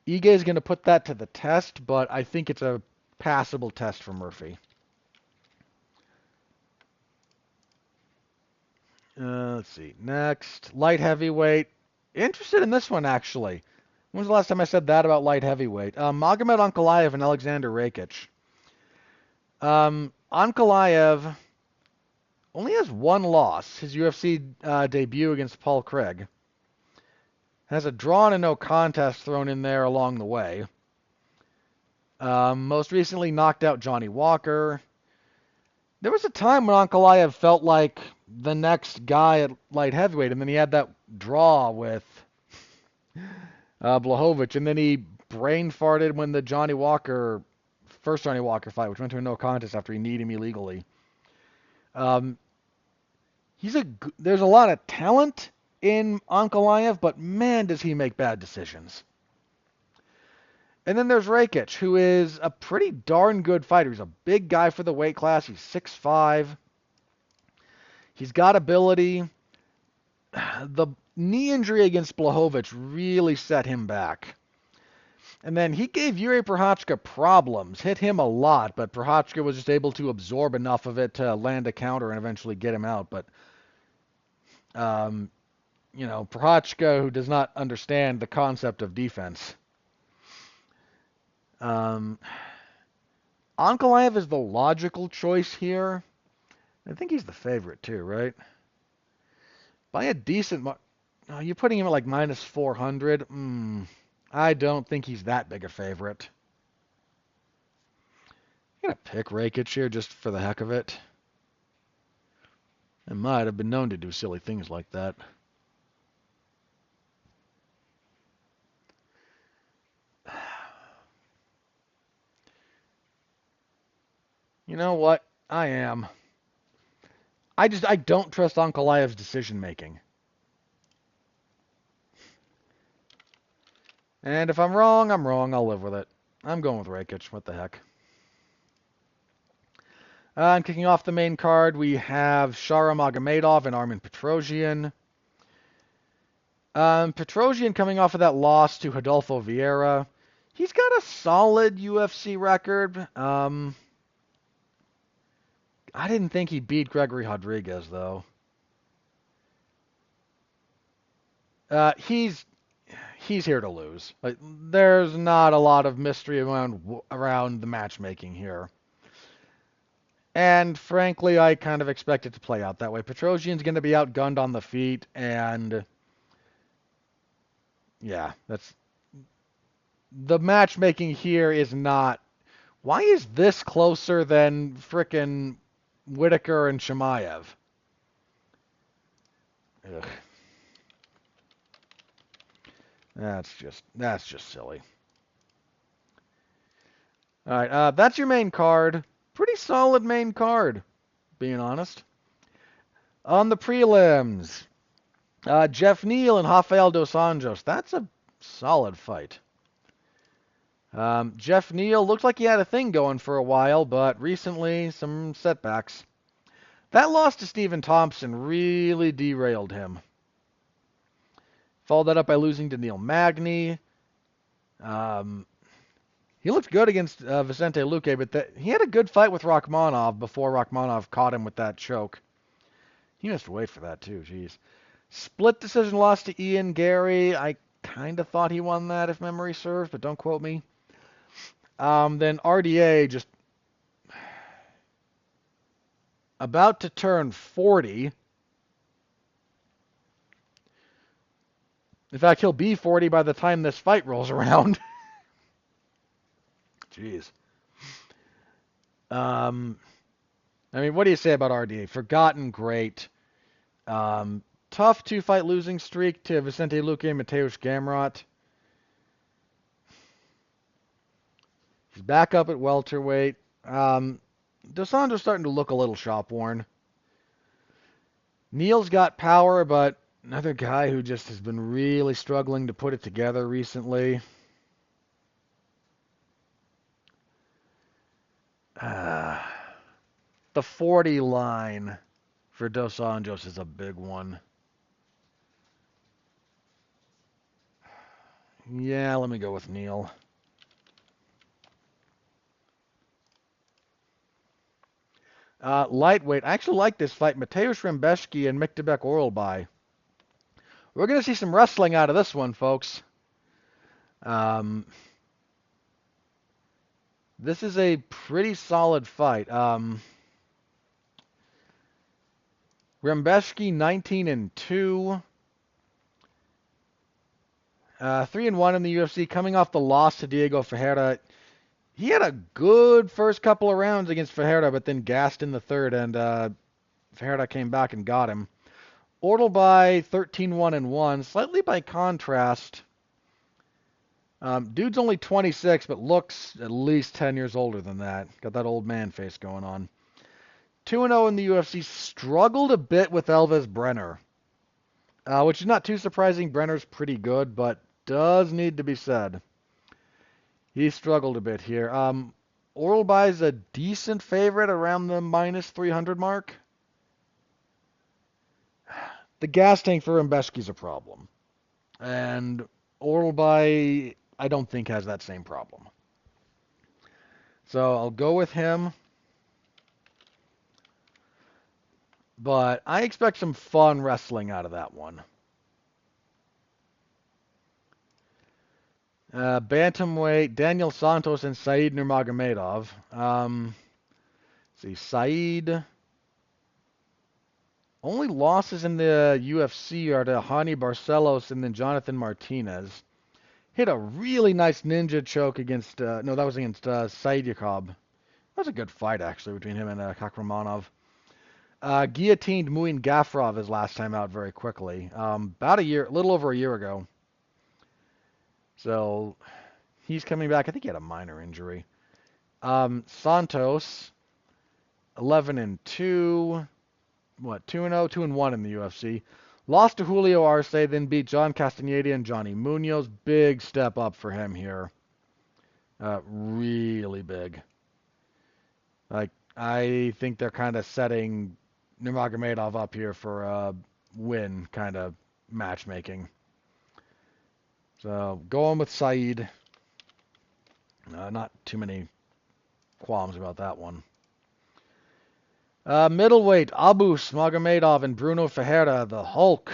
Ige is going to put that to the test, but I think it's a passable test for Murphy. Let's see. Next, light heavyweight. Interested in this one, actually. When was the last time I said that about light heavyweight? Magomed Ankalaev and Alexander Rakic. Ankalaev only has one loss, his UFC debut against Paul Craig. Has a draw and a no contest thrown in there along the way. Most recently knocked out Johnny Walker. There was a time when Ankalaev felt like the next guy at light heavyweight, and then he had that draw with Blachowicz, and then he brain farted when the first Johnny Walker fight, which went to a no contest after he kneed him illegally. There's a lot of talent in Ankalaev, but man, does he make bad decisions. And then there's Rakic, who is a pretty darn good fighter. He's a big guy for the weight class. He's 6'5". He's got ability. The knee injury against Blachowicz really set him back. And then he gave Jiri Prochazka problems, hit him a lot, but Prochazka was just able to absorb enough of it to land a counter and eventually get him out. But, Prochazka, who does not understand the concept of defense. Ankalaev is the logical choice here. I think he's the favorite too, right? By a decent you're putting him at like minus 400. I don't think he's that big a favorite. I'm going to pick Rakic here just for the heck of it. I might have been known to do silly things like that. You know what? I am. I don't trust Ankalaev's decision making. And if I'm wrong, I'm wrong. I'll live with it. I'm going with Rakic. What the heck? And kicking off the main card, we have Shara Magomedov and Armin Petrosyan. Petrosyan coming off of that loss to Rodolfo Vieira. He's got a solid UFC record. I didn't think he beat Gregory Rodriguez, though. He's here to lose. Like, there's not a lot of mystery around the matchmaking here. And frankly, I kind of expect it to play out that way. Petrosyan's going to be outgunned on the feet, and yeah, that's the matchmaking here is not. Why is this closer than frickin' Whitaker and Chimaev? Ugh. That's just silly. All right, that's your main card. Pretty solid main card, being honest. On the prelims, Jeff Neal and Rafael dos Anjos. That's a solid fight. Jeff Neal looked like he had a thing going for a while, but recently some setbacks. That loss to Stephen Thompson really derailed him. Followed that up by losing to Neil Magny. He looked good against Vicente Luque, but he had a good fight with Rakhmonov before Rakhmonov caught him with that choke. He missed weight for that too, jeez. Split decision loss to Ian Gary. I kind of thought he won that if memory serves, but don't quote me. Then RDA just about to turn 40. In fact, he'll be 40 by the time this fight rolls around. Jeez. I mean, what do you say about RDA? Forgotten great. Tough two-fight losing streak to Vicente Luque and Mateusz Gamrot. He's back up at welterweight. Dos Anjos starting to look a little shop-worn. Neal's got power, but another guy who just has been really struggling to put it together recently. The 40 line for Dos Anjos is a big one. Yeah, let me go with Neal. Lightweight. I actually like this fight. Mateusz Rebecki and Miktebek Oralbai. We're going to see some wrestling out of this one, folks. This is a pretty solid fight. Rebecki 19-2. 3-1 in the UFC, coming off the loss to Diego Ferreira. He had a good first couple of rounds against Ferreira, but then gassed in the third, and Ferreira came back and got him. Oralbai 13-1-1. Slightly by contrast, dude's only 26, but looks at least 10 years older than that. Got that old man face going on. 2-0 in the UFC. Struggled a bit with Elvis Brenner, which is not too surprising. Brenner's pretty good, but does need to be said. He struggled a bit here. Oralbai's a decent favorite around the minus 300 mark. The gas tank for Rebecki's a problem. And Oralbai, I don't think, has that same problem. So I'll go with him. But I expect some fun wrestling out of that one. Bantamweight, Daniel Santos and Said Nurmagomedov. See, Said. Only losses in the UFC are to Hani Barcelos and then Jonathan Martinez. Hit a really nice ninja choke against, no, that was against Said Yacob That was a good fight, actually, between him and Kakramanov. Guillotined Muin Gafrov his last time out very quickly. About a year, a little over a year ago. So he's coming back. I think he had a minor injury. Santos, 11-2. What, 2-0, 2-1 in the UFC. Lost to Julio Arce, then beat John Castaneda and Johnny Munoz. Big step up for him here. Really big. Like, I think they're kind of setting Nurmagomedov up here for a win kind of matchmaking. So going with Saeed. Not too many qualms about that one. Middleweight, Abus Magomedov and Bruno Ferreira, the Hulk.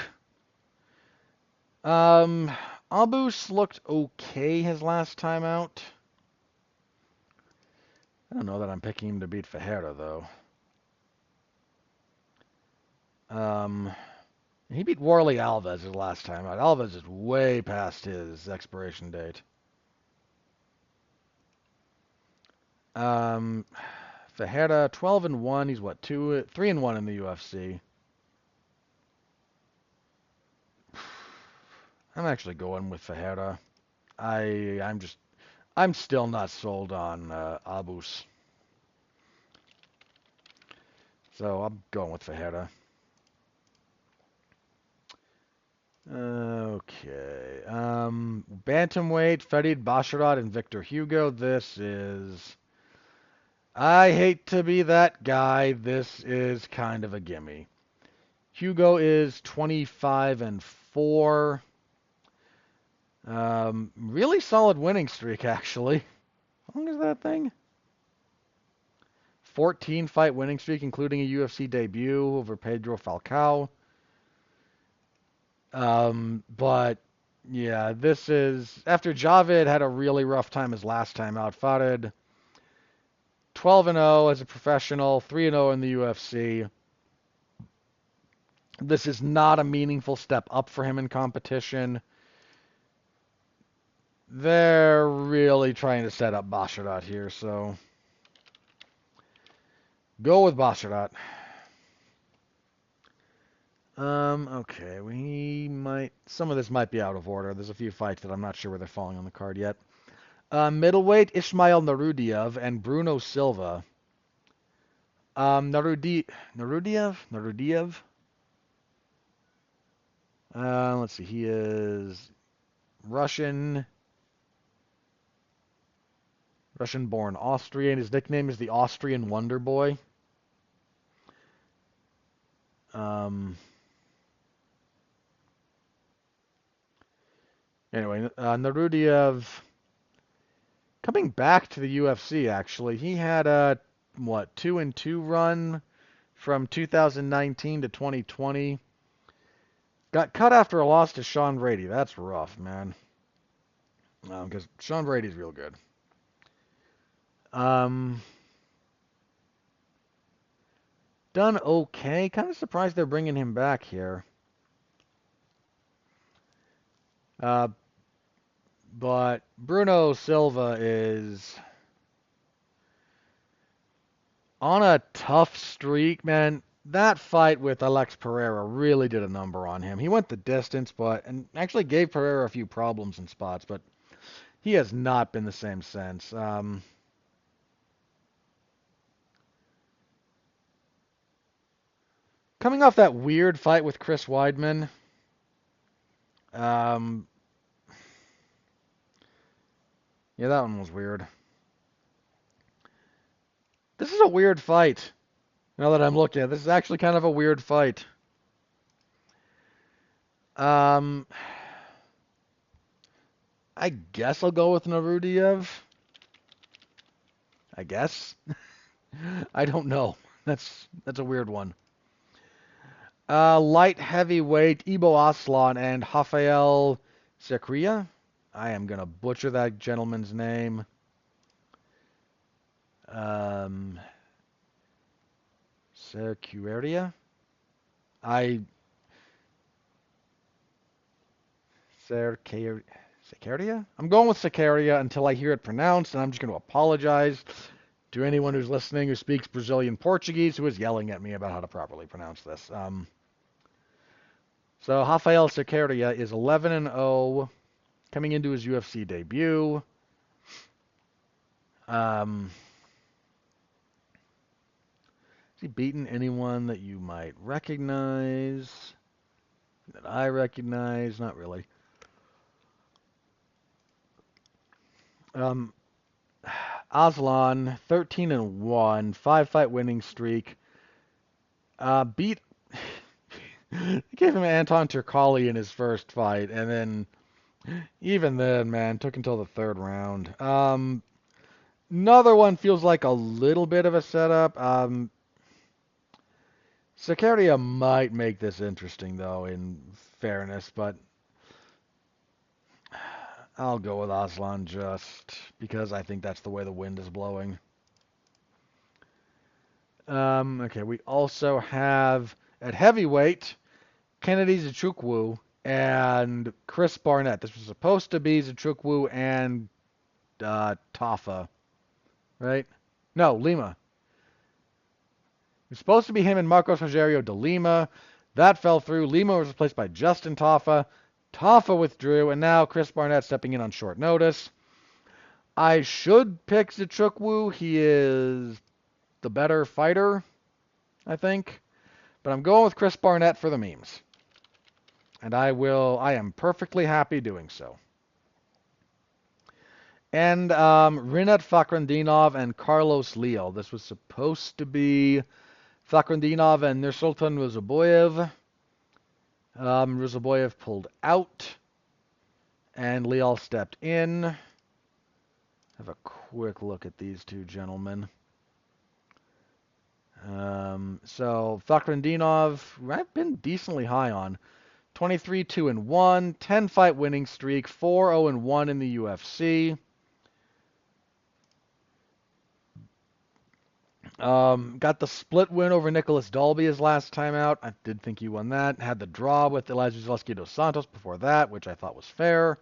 Abus looked okay his last time out. I don't know that I'm picking him to beat Ferreira, though. He beat Warley Alves his last time out. Alves is way past his expiration date. Ferreira, 12-1. He's what, 3-1 in the UFC. I'm actually going with Ferreira. I'm still not sold on Abus. So I'm going with Ferreira. Okay. Bantamweight, Farid Basharat and Victor Hugo. This is... I hate to be that guy. This is kind of a gimme. Hugo is 25-4. Really solid winning streak, actually. How long is that thing? 14 fight winning streak, including a UFC debut over Pedro Falcao. But yeah, this is after Javid had a really rough time his last time out. Farid 12-0 as a professional, 3-0 in the UFC. This is not a meaningful step up for him in competition. They're really trying to set up Basharat here, so go with Basharat. Okay, some of this might be out of order. There's a few fights that I'm not sure where they're falling on the card yet. Middleweight, Ismail Narudiev and Bruno Silva. Narudiev? Let's see, he is Russian-born Austrian. His nickname is the Austrian Wonder Boy. Anyway, Narudiev coming back to the UFC, actually. He had a, 2-2 run from 2019 to 2020. Got cut after a loss to Sean Brady. That's rough, man. Because Sean Brady's real good. Done okay. Kind of surprised they're bringing him back here. But Bruno Silva is on a tough streak, man. That fight with Alex Pereira really did a number on him. He went the distance, and actually gave Pereira a few problems in spots, but he has not been the same since. Coming off that weird fight with Chris Weidman, yeah, that one was weird. This is a weird fight. Now that I'm looking at it, this is actually kind of a weird fight. I guess I'll go with Narudiev. I guess. I don't know. That's a weird one. Light heavyweight, Ibo Aslan and Rafael Secria. I am going to butcher that gentleman's name. Cercueria? Secaria? I'm going with Secaria until I hear it pronounced, and I'm just going to apologize. To anyone who's listening who speaks Brazilian Portuguese who is yelling at me about how to properly pronounce this. So Rafael Sequeira is 11-0 coming into his UFC debut. Has he beaten anyone that you might recognize? That I recognize? Not really. Aslan, 13-1, 5-fight winning streak. Beat. Gave him Anton Turkalj in his first fight, and then even then, man, took until the third round. Another one feels like a little bit of a setup. Sequeira might make this interesting, though, in fairness, but I'll go with Aslan just because I think that's the way the wind is blowing. Okay, we also have at heavyweight Kennedy Nzechukwu and Chris Barnett. This was supposed to be Nzechukwu and Tafa, right? No, Lima. It was supposed to be him and Marcos Rogerio de Lima. That fell through. Lima was replaced by Justin Tafa. Tafa withdrew, and now Chris Barnett stepping in on short notice. I should pick Nzechukwu. He is the better fighter, I think. But I'm going with Chris Barnett for the memes. And I am perfectly happy doing so. And Rinat Fakhretdinov and Carlos Leal. This was supposed to be Fakhretdinov and Nursultan Ruzaboyev. Ruzaboyev pulled out. And Leal stepped in. Have a quick look at these two gentlemen. So Fakhretdinov, I've been decently high on. 23-2-1, 10-fight winning streak, 4-0-1 in the UFC. Got the split win over Nicholas Dalby his last time out. I did think he won that. Had the draw with Elijah Zaleski dos Santos before that, which I thought was fair.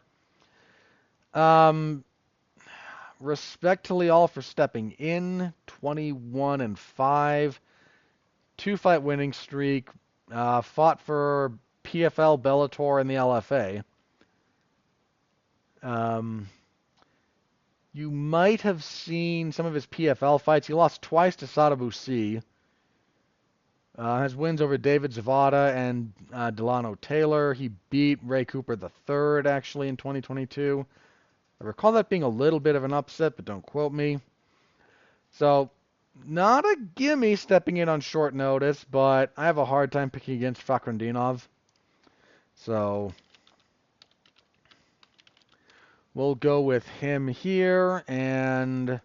Respect to Leal for stepping in, 21-5, 2-fight winning streak. Fought for PFL, Bellator, and the LFA. You might have seen some of his PFL fights. He lost twice to Sada Boucy. Has wins over David Zavada and Delano Taylor. He beat Ray Cooper III, actually, in 2022. I recall that being a little bit of an upset, but don't quote me. So, not a gimme stepping in on short notice, but I have a hard time picking against Fakhretdinov. So, we'll go with him here, and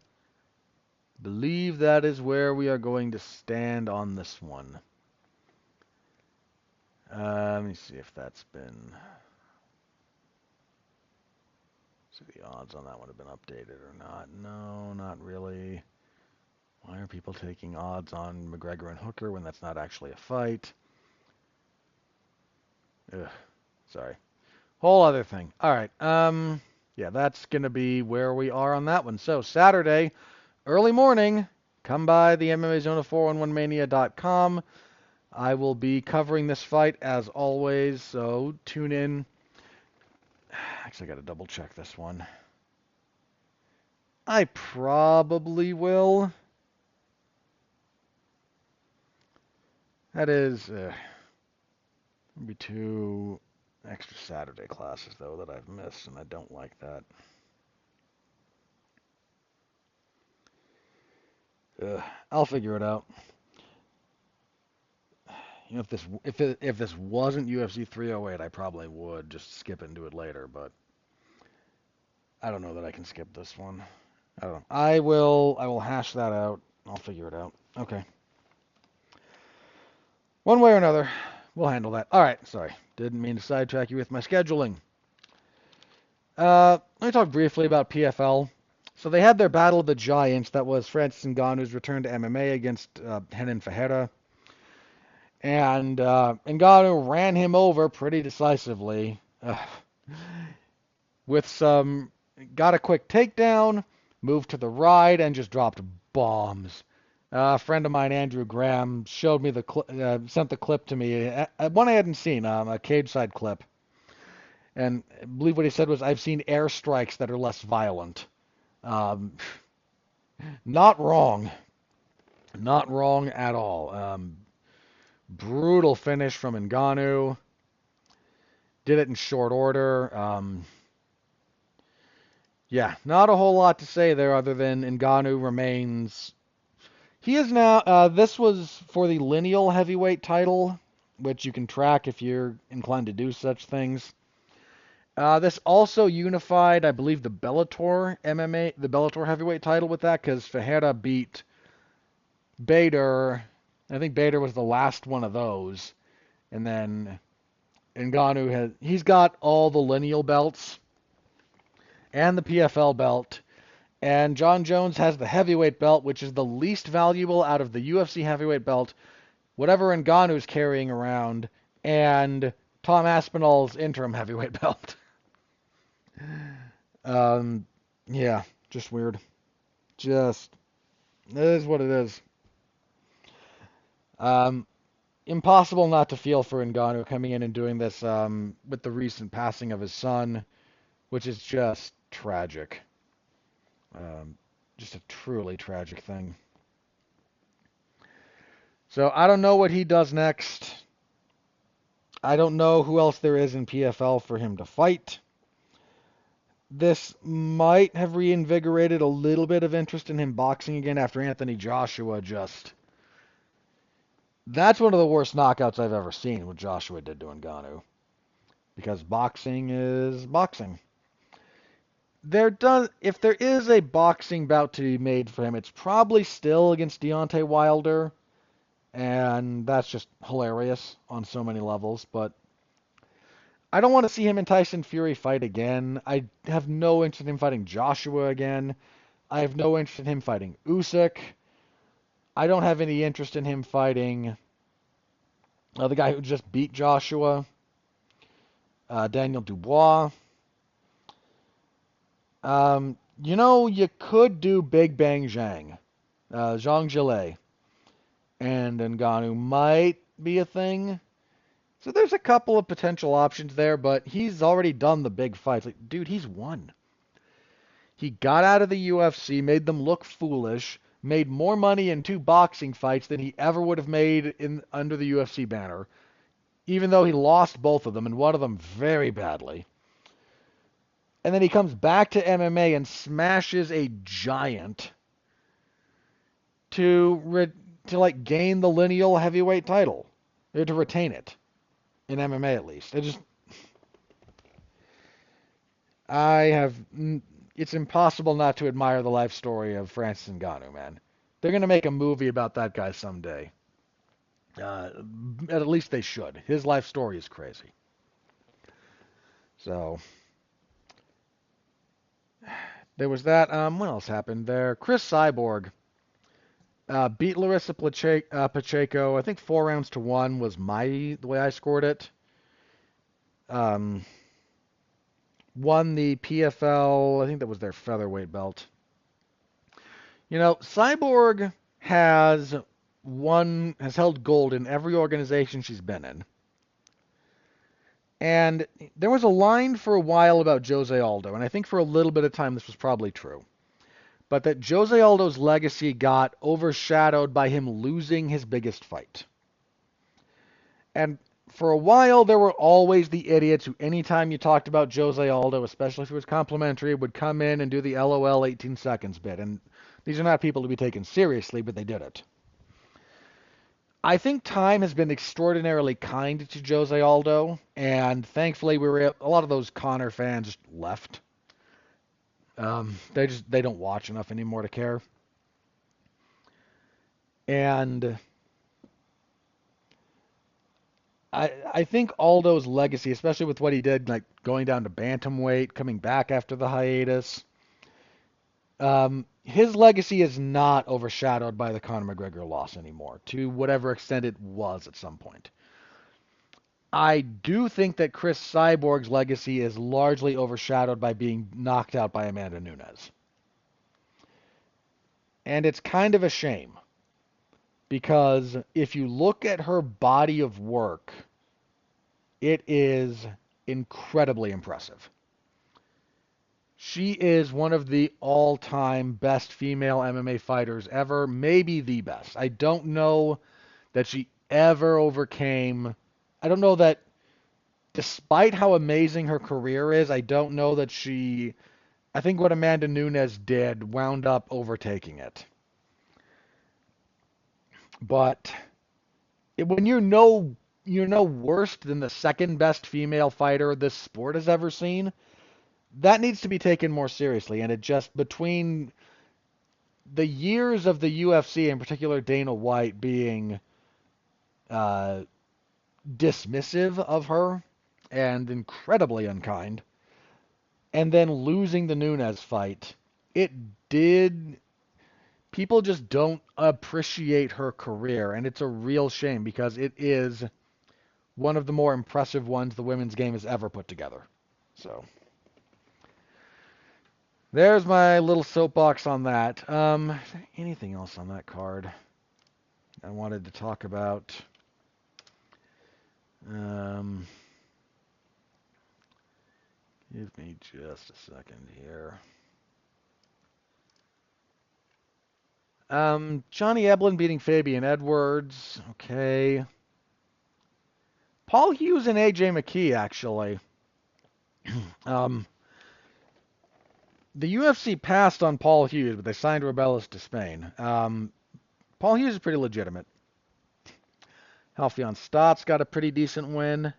believe that is where we are going to stand on this one. Let me see if that's been... See if the odds on that would have been updated or not. No, not really. Why are people taking odds on McGregor and Hooker when that's not actually a fight? Ugh, sorry. Whole other thing. All right. Yeah, that's going to be where we are on that one. So Saturday, early morning, come by the MMA Zone of 411mania.com. I will be covering this fight as always, so tune in. Actually, I got to double check this one. I probably will. That is, maybe 2 extra Saturday classes, though, that I've missed, and I don't like that. I'll figure it out. You know, if this wasn't UFC 308, I probably would just skip it and do it later, but I don't know that I can skip this one. I don't know. I will hash that out. I'll figure it out. Okay. One way or another, we'll handle that. All right, sorry. Didn't mean to sidetrack you with my scheduling. Let me talk briefly about PFL. So they had their Battle of the Giants. That was Francis Ngannou's return to MMA against Renan Ferreira. And Ngannou ran him over pretty decisively. Got a quick takedown, moved to the right, and just dropped bombs. A friend of mine, Andrew Graham, showed me sent the clip to me. One I hadn't seen, a cage side clip. And I believe what he said was, I've seen airstrikes that are less violent. Um, not wrong. Not wrong at all. Brutal finish from Ngannou. Did it in short order. Yeah, not a whole lot to say there other than Ngannou remains. He is now. This was for the lineal heavyweight title, which you can track if you're inclined to do such things. This also unified, I believe, the Bellator MMA, the Bellator heavyweight title with that, because Ferreira beat Bader. I think Bader was the last one of those, and then he's got all the lineal belts and the PFL belt, and John Jones has the heavyweight belt, which is the least valuable out of the UFC heavyweight belt, whatever Ngannou's carrying around, and Tom Aspinall's interim heavyweight belt. Um, yeah, just weird. Just, it is what it is. Um, Impossible not to feel for Ngannou coming in and doing this with the recent passing of his son, which is just tragic. Um, just a truly tragic thing. So I don't know what he does next. I don't know who else there is in PFL for him to fight. This might have reinvigorated a little bit of interest in him boxing again after Anthony Joshua just. That's one of the worst knockouts I've ever seen, what Joshua did to Ngannou. Because boxing is boxing. If there is a boxing bout to be made for him, it's probably still against Deontay Wilder, and that's just hilarious on so many levels. But I don't want to see him and Tyson Fury fight again. I have no interest in him fighting Joshua again. I have no interest in him fighting Usyk. I don't have any interest in him fighting the guy who just beat Joshua, Daniel Dubois. You could do Big Bang Zhang, Zhang Jilei, and Ngannou might be a thing. So there's a couple of potential options there, but he's already done the big fights. Like, dude, he's won. He got out of the UFC, made them look foolish, made more money in two boxing fights than he ever would have made under the UFC banner, even though he lost both of them, and one of them very badly. And then he comes back to MMA and smashes a giant to like gain the lineal heavyweight title, or to retain it in MMA at least. I have it's impossible not to admire the life story of Francis Ngannou, man. They're gonna make a movie about that guy someday. At least they should. His life story is crazy. So there was that. What else happened there? Chris Cyborg beat Larissa Pacheco. I think 4 rounds to 1 was the way I scored it. Won the PFL. I think that was their featherweight belt. Cyborg has held gold in every organization she's been in. And there was a line for a while about Jose Aldo, and I think for a little bit of time this was probably true. But that Jose Aldo's legacy got overshadowed by him losing his biggest fight. And for a while, there were always the idiots who, anytime you talked about Jose Aldo, especially if it was complimentary, would come in and do the LOL 18 seconds bit. And these are not people to be taken seriously, but they did it. I think time has been extraordinarily kind to Jose Aldo, and thankfully a lot of those Conor fans just left. They don't watch enough anymore to care. And I think Aldo's legacy, especially with what he did, like going down to bantamweight, coming back after the hiatus, his legacy is not overshadowed by the Conor McGregor loss anymore, to whatever extent it was at some point. I do think that Chris Cyborg's legacy is largely overshadowed by being knocked out by Amanda Nunes. And it's kind of a shame because if you look at her body of work, it is incredibly impressive. She is one of the all-time best female MMA fighters ever, maybe the best. I don't know that she ever overcame. I don't know that, despite how amazing her career is, I don't know that she. I think what Amanda Nunes did wound up overtaking it. But when you're no worse than the second best female fighter this sport has ever seen, that needs to be taken more seriously. And it just, between the years of the UFC, in particular Dana White, being uh, dismissive of her and incredibly unkind, and then losing the Nunes fight, it did. People just don't appreciate her career, and it's a real shame because it is one of the more impressive ones the women's game has ever put together. So there's my little soapbox on that. Is there anything else on that card I wanted to talk about? Um, Give me just a second here. Johnny Eblen beating Fabian Edwards. Okay. Paul Hughes and AJ McKee, actually. Um, the UFC passed on Paul Hughes, but they signed Rebellis to Spain. Paul Hughes is pretty legitimate. Halfion Stott's got a pretty decent win.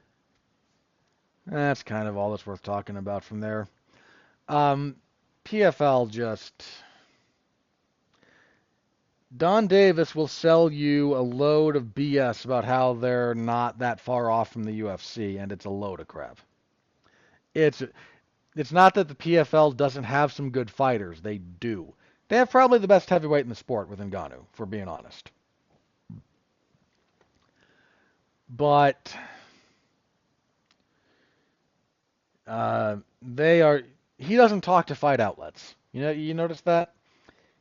That's kind of all that's worth talking about from there. PFL just... Don Davis will sell you a load of BS about how they're not that far off from the UFC, and it's a load of crap. It's not that the PFL doesn't have some good fighters. They do. They have probably the best heavyweight in the sport with Ngannou, for being honest. But they are. He doesn't talk to fight outlets. You notice that?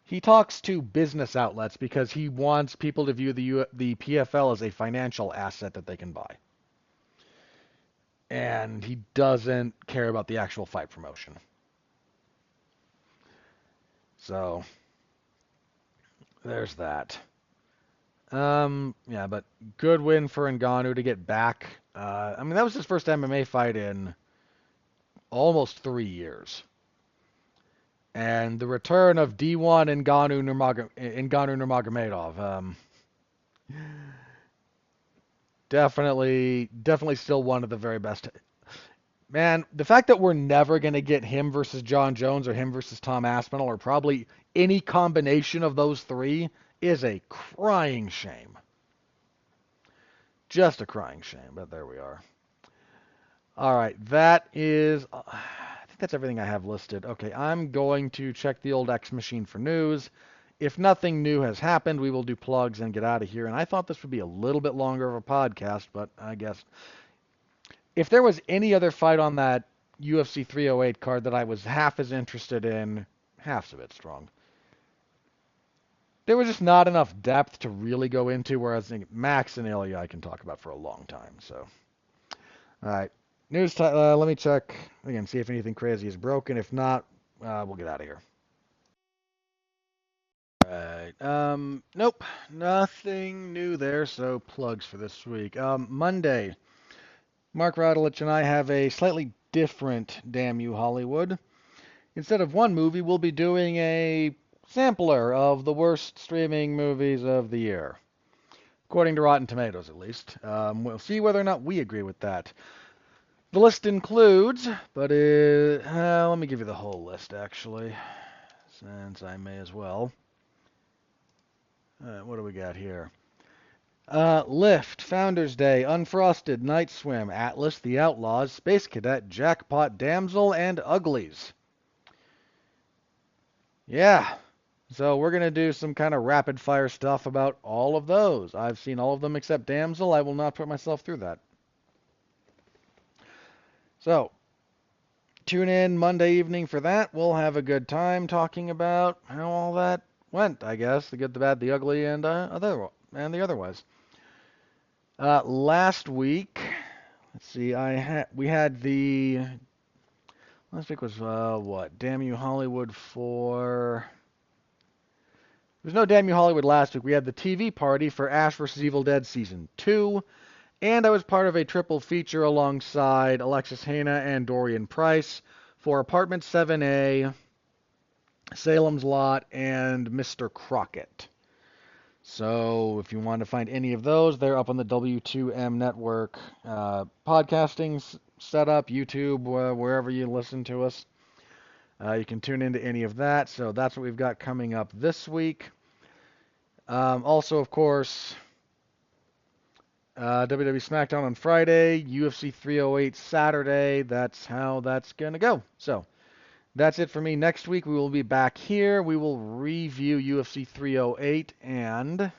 He talks to business outlets because he wants people to view the PFL as a financial asset that they can buy. And he doesn't care about the actual fight promotion. So there's that. Yeah, but good win for Ngannou to get back. That was his first MMA fight in almost 3 years. And the return of D1 Ngannou Nurmagomedov. Definitely still one of the very best. Man, the fact that we're never going to get him versus John Jones or him versus Tom Aspinall or probably any combination of those three is a crying shame. Just a crying shame, but there we are. All right, I think that's everything I have listed. Okay, I'm going to check the old X machine for news. If nothing new has happened, we will do plugs and get out of here. And I thought this would be a little bit longer of a podcast, but I guess if there was any other fight on that UFC 308 card that I was half as interested in, half's a bit strong. There was just not enough depth to really go into, whereas Max and Ilia I can talk about for a long time. So, all right. Let me check again, see if anything crazy is broken. If not, we'll get out of here. All right. Nope. Nothing new there, so plugs for this week. Monday, Mark Radulich and I have a slightly different Damn You Hollywood. Instead of one movie, we'll be doing a sampler of the worst streaming movies of the year. According to Rotten Tomatoes, at least. We'll see whether or not we agree with that. The list includes, but let me give you the whole list, actually, since I may as well. What do we got here? Lift, Founders Day, Unfrosted, Night Swim, Atlas, The Outlaws, Space Cadet, Jackpot, Damsel, and Uglies. Yeah, so we're going to do some kind of rapid fire stuff about all of those. I've seen all of them except Damsel. I will not put myself through that. So, tune in Monday evening for that. We'll have a good time talking about how all that went, I guess. The good, the bad, the ugly, and the otherwise. Last week, let's see, we had the last week was what? Damn You Hollywood for. There was no Damn You Hollywood last week. We had the TV party for Ash vs. Evil Dead Season 2, and I was part of a triple feature alongside Alexis Hana and Dorian Price for Apartment 7A, Salem's Lot, and Mr. Crockett. So if you want to find any of those, they're up on the W2M network podcasting setup, YouTube, wherever you listen to us. You can tune into any of that. So that's what we've got coming up this week. Also, of course, WWE SmackDown on Friday, UFC 308 Saturday. That's how that's going to go. So that's it for me. Next week, we will be back here. We will review UFC 308 and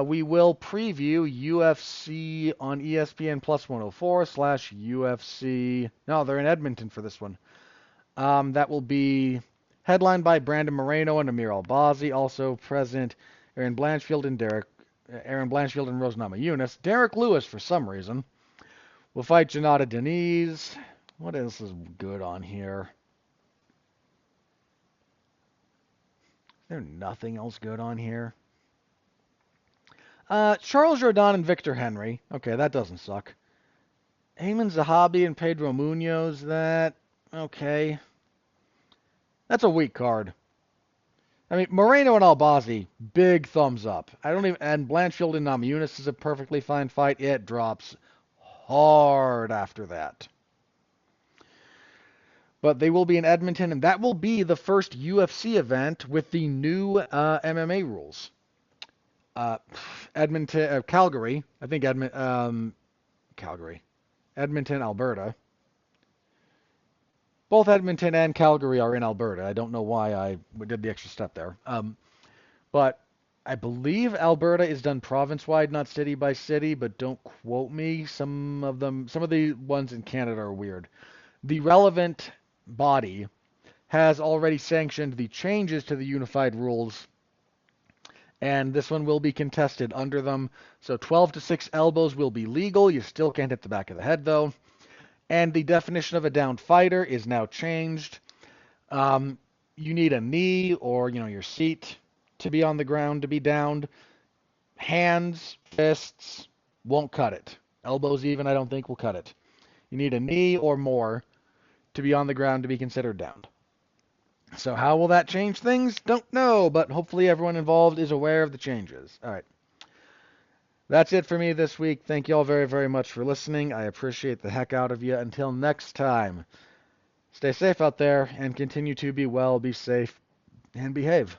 we will preview UFC on ESPN Plus 104 / UFC. No, they're in Edmonton for this one. That will be headlined by Brandon Moreno and Amir Albazi. Also present Aaron Blanchfield and Rose Namajunas. Derek Lewis, for some reason, will fight Janata Deniz. What else is good on here? Is there nothing else good on here? Charles Jourdain and Victor Henry. Okay, that doesn't suck. Ayman Zahabi and Pedro Munoz. Okay. That's a weak card. I mean, Moreno and Albazi, big thumbs up. And Blanchfield and Namajunas is a perfectly fine fight. It drops hard after that. But they will be in Edmonton, and that will be the first UFC event with the new MMA rules. Calgary. I think Calgary. Edmonton, Alberta. Both Edmonton and Calgary are in Alberta. I don't know why I did the extra step there. But I believe Alberta is done province-wide, not city by city, but don't quote me. Some of the ones in Canada are weird. The relevant body has already sanctioned the changes to the unified rules, and this one will be contested under them. So 12 to 6 elbows will be legal. You still can't hit the back of the head, though. And the definition of a downed fighter is now changed. You need a knee or, your seat to be on the ground to be downed. Hands, fists won't cut it. Elbows even, I don't think, will cut it. You need a knee or more to be on the ground to be considered downed. So how will that change things? Don't know, but hopefully everyone involved is aware of the changes. All right. That's it for me this week. Thank you all very, very much for listening. I appreciate the heck out of you. Until next time, stay safe out there and continue to be well, be safe, and behave.